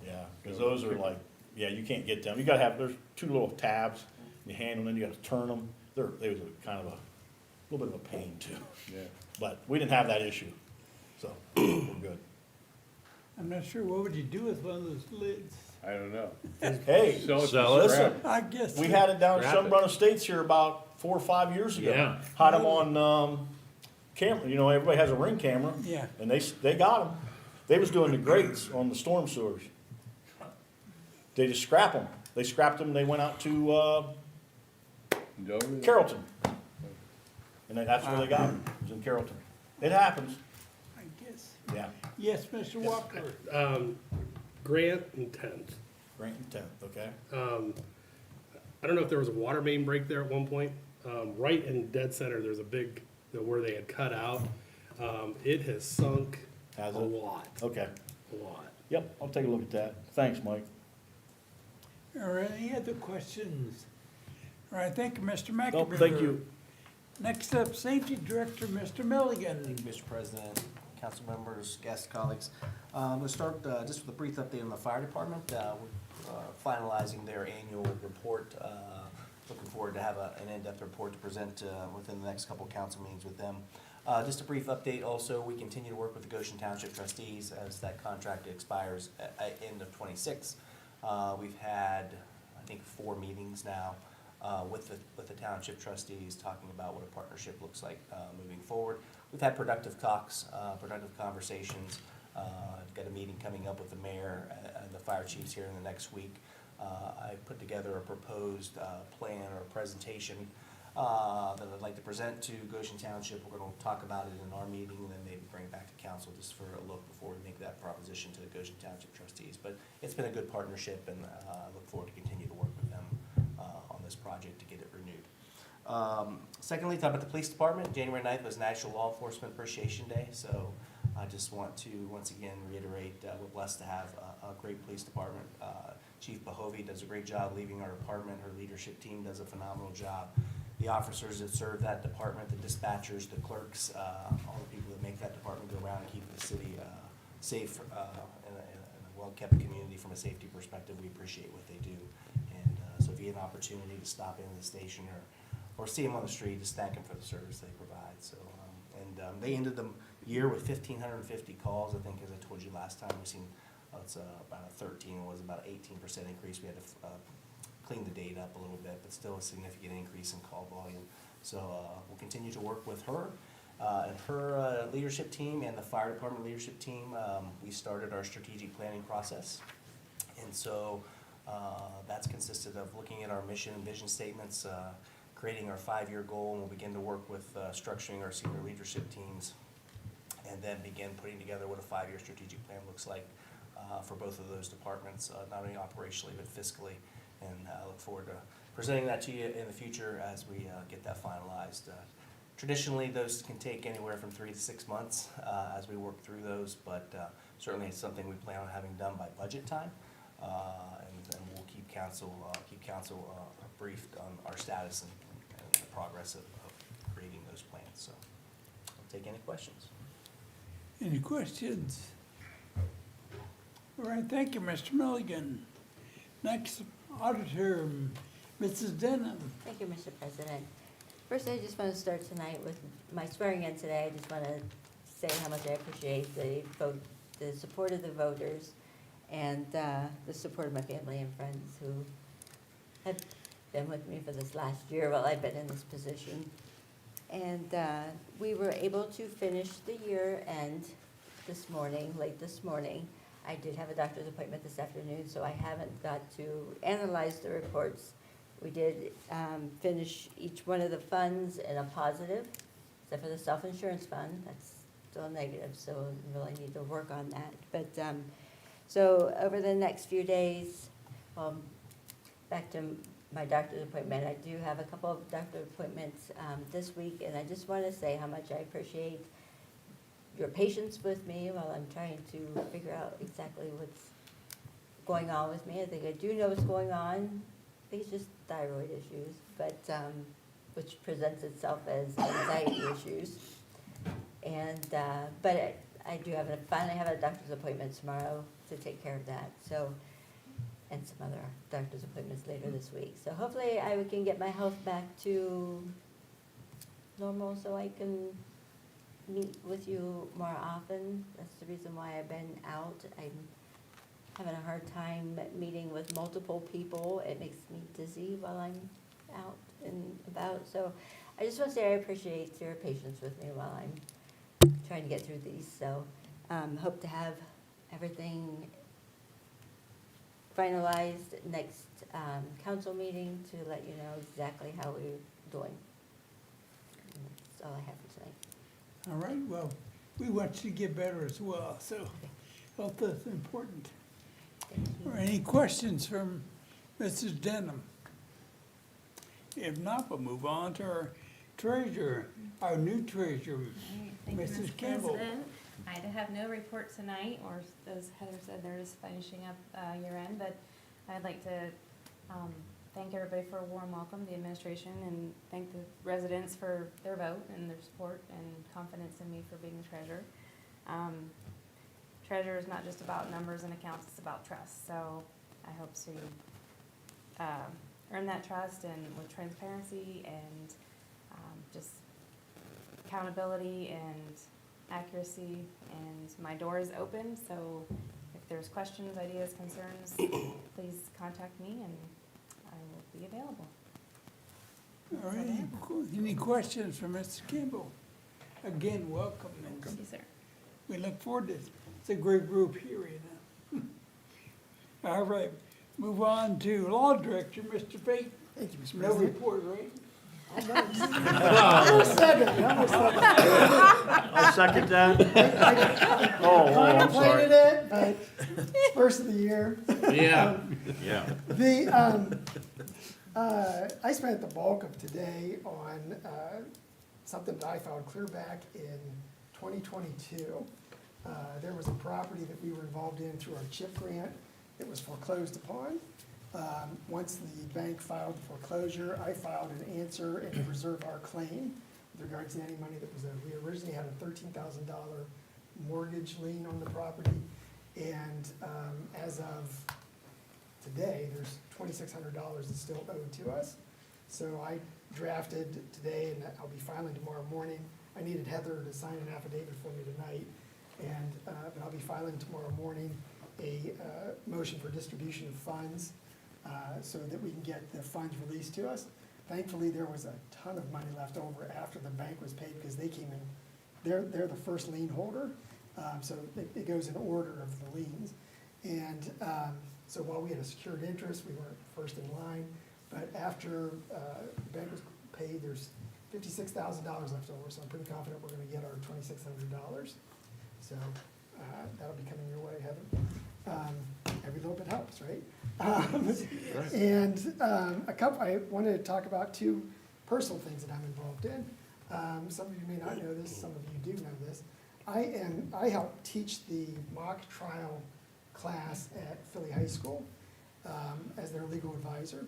Yeah, because those are like, yeah, you can't get them. You gotta have, there's 2 little tabs, you handle them, then you gotta turn them. They was a kind of a little bit of a pain too. yeah. But we didn't have that issue, so we're good. I'm not sure, what would you do with one of those lids? I don't know. Hey, Sell it to Sell it. scrap. listen, I guess. we had it down at Scrap it. Shelburne Estates here about 4 or 5 years ago. Yeah. Had them on, camera, everybody has a Ring camera. Yeah. And they got them. They was doing the grates on the storm sewers. They just scrap them. They scrapped them, they went out to, Dover? Carrollton. And that's where they got them, was in Carrollton. It happens, I guess. yeah. Yes, Mr. Walker. Grant and Tenth. Grant and Tenth, okay? I don't know if there was a water main break there at one point. Right in dead center, there's a big, where they had cut out. It has sunk Has a it? lot, Okay, a lot. yep, I'll take a look at that. Thanks, Mike. All right, any other questions? All right, thank you, Mr. McAvoy. Oh, thank you. Next up, Safety Director, Mr. Milligan. Thank you, Mr. President, council members, guests, colleagues. I'm gonna start just with a brief update on the fire department. We're finalizing their annual report. Looking forward to have an in-depth report to present within the next couple of council meetings with them. Just a brief update also, we continue to work with the Goshen Township trustees as that contract expires at end of '26. We've had, I think, 4 meetings now with the township trustees, talking about what a partnership looks like moving forward. We've had productive talks, productive conversations. Got a meeting coming up with the mayor and the fire chiefs here in the next week. I put together a proposed plan or presentation that I'd like to present to Goshen Township. We're gonna talk about it in our meeting and then maybe bring it back to council just for a look before we make that proposition to the Goshen Township trustees. But it's been a good partnership, and I look forward to continue to work with them on this project to get it renewed. Secondly, talk about the police department. January 9th was National Law Enforcement Appreciation Day, so I just want to once again reiterate, we're blessed to have a great police department. Chief Bahovy does a great job leading our department. Her leadership team does a phenomenal job. The officers that serve that department, the dispatchers, the clerks, all the people that make that department go around and keep the city safe and a well-kept community from a safety perspective, we appreciate what they do. And so if you get an opportunity to stop into the station or see them on the street, just thank them for the service they provide. So, they ended the year with 1,550 calls. I think, as I told you last time, we've seen it's about a 13, was about an 18% increase. We had to clean the data up a little bit, but still a significant increase in call volume. So we'll continue to work with her and her leadership team and the fire department leadership team. We started our strategic planning process, and so that's consisted of looking at our mission and vision statements, creating our 5-year goal, and we'll begin to work with structuring our senior leadership teams, and then begin putting together what a 5-year strategic plan looks like for both of those departments, not only operationally but fiscally. And I look forward to presenting that to you in the future as we get that finalized. Traditionally, those can take anywhere from 3 to 6 months as we work through those, but certainly it's something we plan on having done by budget time, and we'll keep council briefed on our status and the progress of creating those plans. So I'll take any questions. Any questions? All right, thank you, Mr. Milligan. Next, Auditor, Mrs. Denham. Thank you, Mr. President. First, I just want to start tonight with my swearing in today. I just want to say how much I appreciate the support of the voters and the support of my family and friends who have been with me for this last year while I've been in this position. And we were able to finish the year end this morning, late this morning. I did have a doctor's appointment this afternoon, so I haven't got to analyze the reports. We did finish each one of the funds in a positive, except for the self-insurance fund. That's still negative, so we really need to work on that. But so over the next few days, back to my doctor's appointment, I do have a couple of doctor appointments this week, and I just want to say how much I appreciate your patience with me while I'm trying to figure out exactly what's going on with me. I think I do know what's going on. I think it's just thyroid issues, but which presents itself as anxiety issues. And but I do finally have a doctor's appointment tomorrow to take care of that. So, and some other doctor's appointments later this week. So hopefully I can get my health back to normal so I can meet with you more often. That's the reason why I've been out. I'm having a hard time meeting with multiple people. It makes me dizzy while I'm out and about. So I just want to say I appreciate your patience with me while I'm trying to get through these. So hope to have everything finalized next council meeting to let you know exactly how we're doing. And that's all I have for tonight. All right, well, we want you to get better as well, so health is important. Or any questions from Mrs. Denham? If not, we'll move on to our treasurer, our new treasurer, Thank you, Mrs. Mr. Campbell. President. I have no report tonight, or as Heather said, they're just finishing up year end, but I'd like to thank everybody for a warm welcome, the administration, and thank the residents for their vote and their support and confidence in me for being the treasurer. Treasurer is not just about numbers and accounts, it's about trust. So I hope to earn that trust and with transparency and just accountability and accuracy. And my door is open, so if there's questions, ideas, concerns, please contact me and I will be available. All right, any questions from Mrs. Campbell? Again, welcome. Thank you, sir. We look forward to it. It's a great group here, you know. All right, move on to Law Director, Mr. Fate. Thank you, Mr. No President. report, right? Almost said it, almost said it. I'll second that. Oh, I'm Contemplated sorry. it, but it's first of the year. Yeah, yeah. I spent the bulk of today on something that I found clear back in 2022. There was a property that we were involved in through our CHIP grant. It was foreclosed upon. Once the bank filed the foreclosure, I filed an answer and to reserve our claim with regards to any money that was owed. We originally had a $13,000 mortgage lien on the property, and as of today, there's $2,600 that's still owed to us. So I drafted today, and I'll be filing tomorrow morning. I needed Heather to sign an affidavit for me tonight, and but I'll be filing tomorrow morning a motion for distribution of funds so that we can get the funds released to us. Thankfully, there was a ton of money left over after the bank was paid because they came in. They're the first lien holder, so it goes in order of the liens. And so while we had a secured interest, we weren't first in line. But after the bank was paid, there's $56,000 left over, so I'm pretty confident we're gonna get our $2,600. So that'll be coming your way, Heather. Every little bit helps, right? And I wanted to talk about two personal things that I'm involved in. Some of you may not know this, some of you do know this. I help teach the mock trial class at Philly High School as their legal advisor.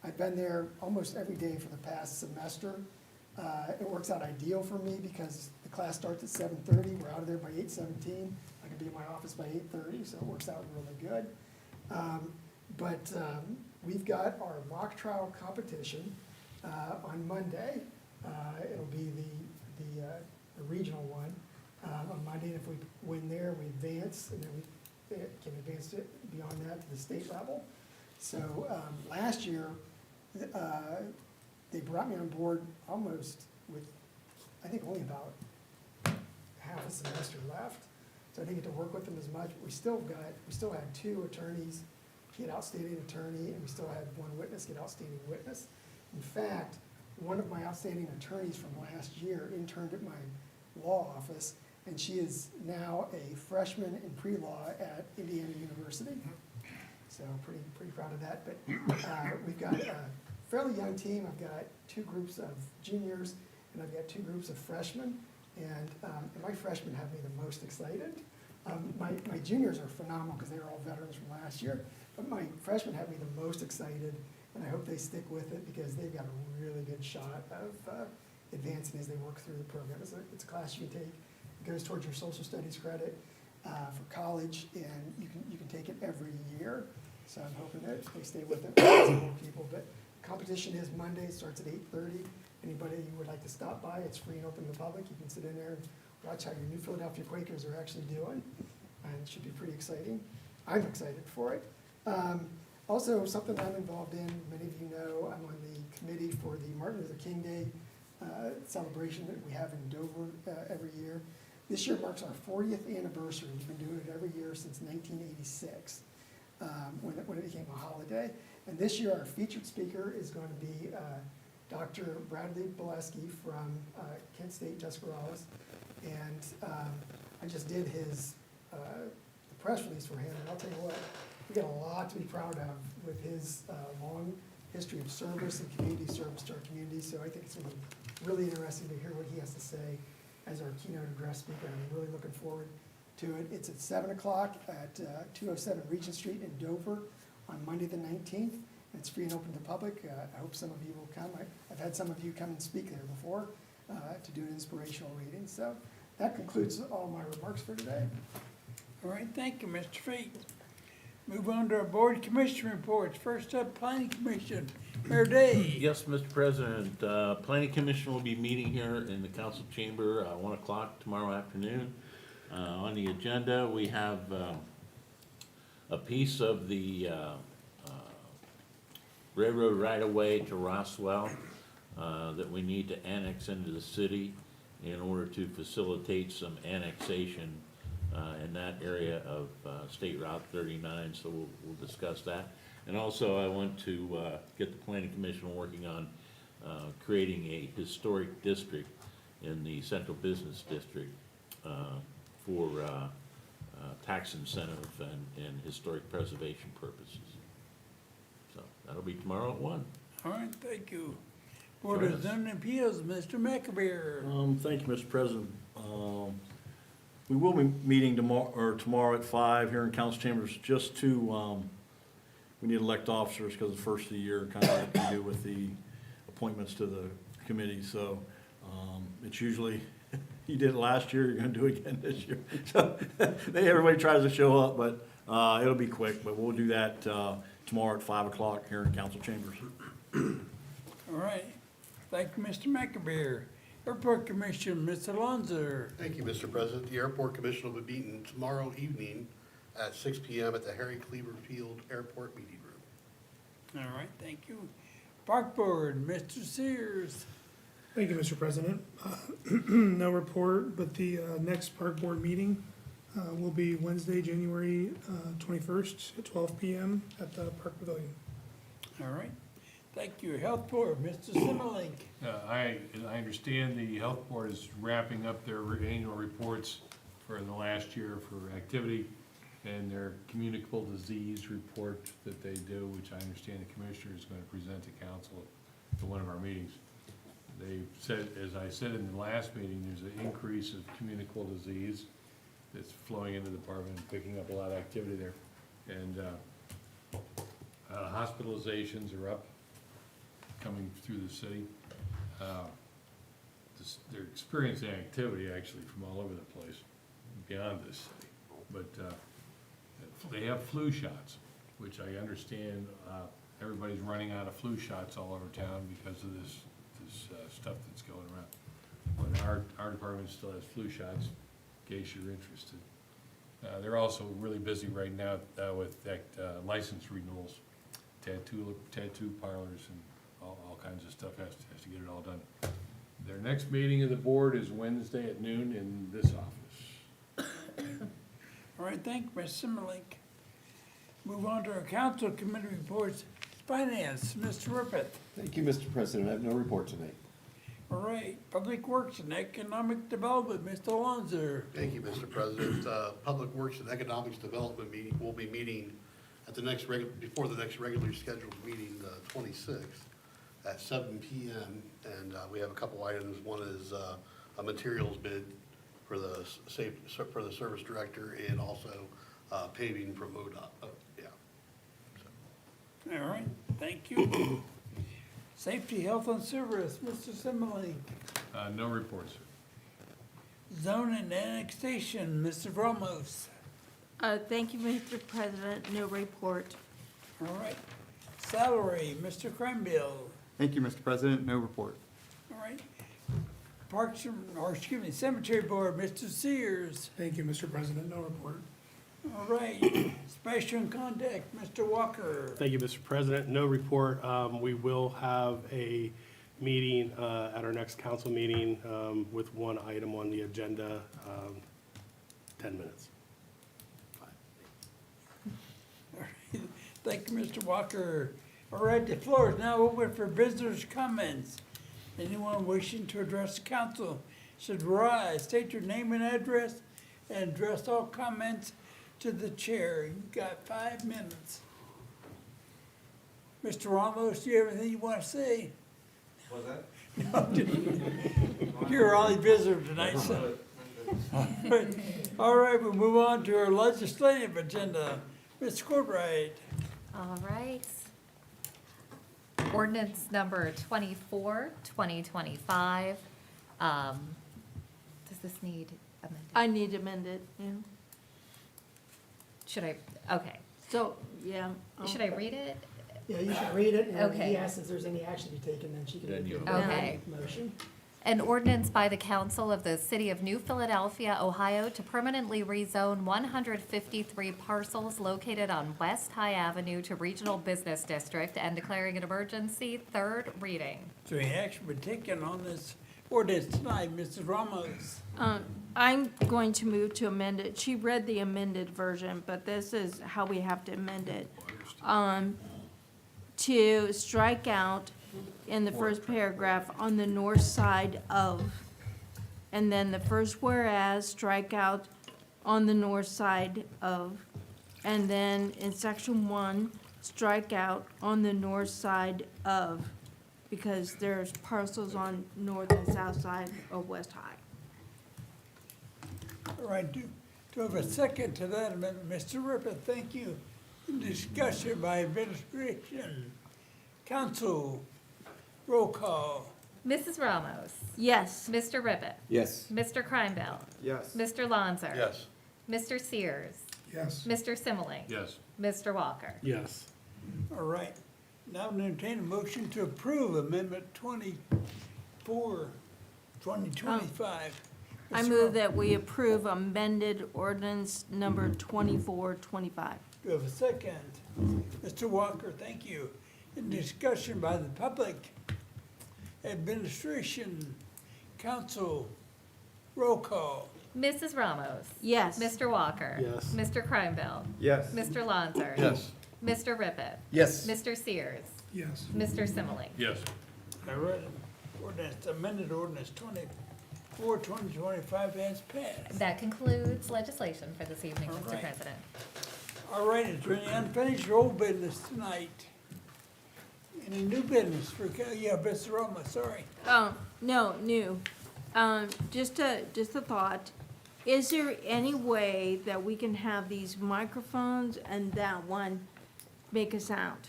I've been there almost every day for the past semester. It works out ideal for me because the class starts at 7:30. We're out of there by 8:17. I can be in my office by 8:30, so it works out really good. But we've got our mock trial competition on Monday. It'll be the regional one on Monday. And if we win there, we advance, and then we can advance it beyond that to the state level. So last year, they brought me on board almost with, I think, only about half a semester left. So I didn't get to work with them as much, but we still had two attorneys get outstanding attorney, and we still had one witness get outstanding witness. In fact, one of my outstanding attorneys from last year interned at my law office, and she is now a freshman in pre-law at Indiana University. So pretty proud of that. But we've got a fairly young team. I've got two groups of juniors, and I've got two groups of freshmen. And my freshmen have me the most excited. My juniors are phenomenal because they were all veterans from last year. But my freshmen have me the most excited, and I hope they stick with it because they've got a really good shot of advancing as they work through the program. It's a class you can take. It goes towards your social studies credit for college, and you can take it every year. So I'm hoping that they stay with it for some more people. But competition is Monday, it starts at 8:30. Anybody who would like to stop by, it's free and open to the public. You can sit in there and watch how your New Philadelphia Quakers are actually doing. And it should be pretty exciting. I'm excited for it. Also, something I'm involved in, many of you know, I'm on the committee for the Martin Luther King Day celebration that we have in Dover every year. This year marks our 40th anniversary. We've been doing it every year since 1986, when it became a holiday. And this year, our featured speaker is going to be Dr. Bradley Bolesky from Kent State, Tuscarawas. And I just did his the press release for him, and I'll tell you what, we got a lot to be proud of with his long history of service and community service to our community. So I think it's going to be really interesting to hear what he has to say as our keynote address speaker. I'm really looking forward to it. It's at 7 o'clock at 207 Regent Street in Dover on Monday the 19th. It's free and open to the public. I hope some of you will come. I've had some of you come and speak there before to do an inspirational reading. So that concludes all my remarks for today. All right, thank you, Mr. Feet. Move on to our board commission reports. First up, planning commission, Mayor Day. Yes, Mr. President, Planning Commission will be meeting here in the council chamber 1 o'clock tomorrow afternoon. On the agenda, we have a piece of the railroad right-of-way to Roswell that we need to annex into the city in order to facilitate some annexation in that area of State Route 39, so we'll discuss that. And also, I want to get the Planning Commission working on creating a historic district in the central business district for tax incentive and historic preservation purposes. So that'll be tomorrow at 1. All right, thank you. Board Join of us. Zoning Appeals, Mr. McAbeer. Thank you, Mr. President. We will be meeting tomorrow at 5 here in council chambers, just to, we need to elect officers because it's the first of the year, kind of like we do with the appointments to the committee. So it's usually, you did it last year, you're gonna do it again this year. So everybody tries to show up, but it'll be quick. But we'll do that tomorrow at 5 o'clock here in council chambers. All right, thank you, Mr. McAbeer. Airport Commission, Mr. Alonso. Thank you, Mr. President. The Airport Commission will be meeting tomorrow evening at 6 PM at the Harry Cleaver Field Airport Meeting Room. All right, thank you. Park Board, Mr. Sears. Thank you, Mr. President. No report, but the next park board meeting will be Wednesday, January 21st at 12 PM at the Park Pavilion. All right, thank you. Health Board, Mr. Simmelink. I understand the health board is wrapping up their annual reports for the last year for activity and their communicable disease report that they do, which I understand the commissioner is going to present to council at one of our meetings. They said, as I said in the last meeting, there's an increase of communicable disease that's flowing into the department and picking up a lot of activity there. And hospitalizations are up, coming through the city. They're experiencing activity actually from all over the place, beyond this city. But they have flu shots, which I understand, everybody's running out of flu shots all over town because of this stuff that's going around. But our department still has flu shots, in case you're interested. They're also really busy right now with license renewals, tattoo parlors and all kinds of stuff, has to get it all done. Their next meeting of the board is Wednesday at noon in this office. All right, thank you, Mr. Simmelink. Move on to our council committee reports. Finance, Mr. Rippeth. Thank you, Mr. President. I have no report tonight. All right, Public Works and Economic Development, Mr. Alonso. Thank you, Mr. President. Public Works and Economics Development meeting, will be meeting at the next before the next regularly scheduled meeting, the 26th at 7 PM. And we have a couple items. One is a materials bid for the service director, and also paving from ODOT. All right, thank you. Safety, Health, and Service, Mr. Simmelink. No reports, sir. Zone and Annexation, Mr. Ramos. Thank you, Mr. President, no report. All right. Salary, Mr. Cranbill. Thank you, Mr. President. No report. All right. Parks, Cemetery Board, Mr. Sears. Thank you, Mr. President. No report. All right. Special Contact, Mr. Walker. Thank you, Mr. President. No report. We will have a meeting at our next council meeting with one item on the agenda, 10 minutes. All right. Thank you, Mr. Walker. All right, the floor is now open for visitors' comments. Anyone wishing to address the council should rise, state your name and address, and address all comments to the chair. You've got 5 minutes. Mr. Ramos, do you have anything you want to say? What's that? You're our only visitor tonight, so. All right, we'll move on to our legislative agenda. Ms. Courtright. All right. Ordinance number 24, 2025. Does this need amended? I need amended, yeah. Should I, okay. So, yeah. Should I read it? Yeah, you should read it, and Okay. he asks if there's any action to be taken, then she can Then make you- a Okay. motion. An ordinance by the Council of the City of New Philadelphia, Ohio, to permanently rezone 153 parcels located on West High Avenue to Regional Business District and declaring an emergency. Third reading. So any action been taken on this ordinance tonight, Mrs. Ramos? I'm going to move to amend it. She read the amended version, but this is how we have to amend it. To strike out in the first paragraph, on the north side of, and then the first whereas, strike out on the north side of, and then in section 1, strike out on the north side of, because there's parcels on north and south side of West High. All right, do I have a second to that amendment? Mr. Ripper, thank you. Discussion by administration. Council, roll call. Mrs. Ramos. Yes. Mr. Ribbit. Yes. Mr. Kreinbell. Yes. Mr. Lonzer. Yes. Mr. Sears. Yes. Mr. Simmelink. Yes. Mr. Walker. Yes. All right. Now entertain a motion to approve amendment 24, 2025. I move that we approve amended ordinance number 2425. Do I have a second? Mr. Walker, thank you. In discussion by the public, administration, council, roll call. Mrs. Ramos. Yes. Mr. Walker. Yes. Mr. Kreinbell. Yes. Mr. Lonzer. Yes. Mr. Ribbit. Yes. Mr. Sears. Yes. Mr. Simmelink. Yes. I read it. Ordinance, amended ordinance 24, 2025 has passed. That concludes legislation for this evening, All Mr. right. President. All right, is there any unfinished old business tonight? Any new business for, yeah, Mr. Roma, sorry. No, new. Just a thought. Is there any way that we can have these microphones and that one make a sound?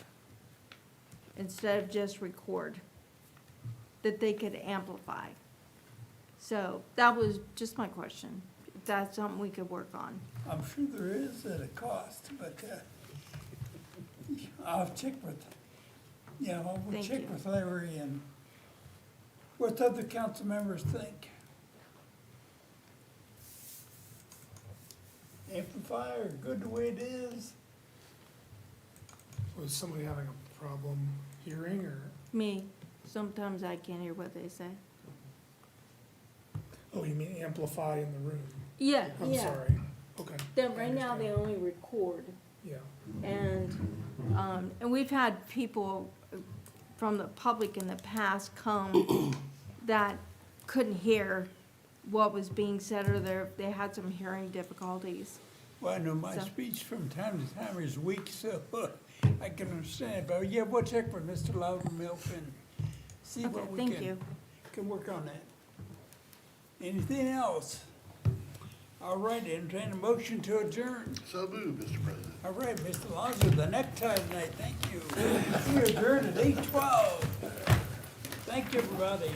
Instead of just record? That they could amplify? So that was just my question. If that's something we could work on. I'm sure there is at a cost, but, I'll check with, we'll Thank check you. with Larry and what other council members think. Amplifier, good the way it is. Was somebody having a problem hearing, or? Me, sometimes I can't hear what they say. Oh, you mean amplify in the room? Yeah, I'm sorry. Okay. Then right now, they only record. Yeah. And we've had people from the public in the past come that couldn't hear what was being said, or they had some hearing difficulties. Well, I know my So- speech from time to time is weak, so I can understand, but yeah, we'll check with Mr. Loudermilk and see Okay, what we thank you. can work on that. Anything else? All right, entertain a motion to adjourn. So moved, Mr. President. All right, Mr. Lonzo, the necktie tonight, thank you. We adjourn at 8:12. Thank you, everybody.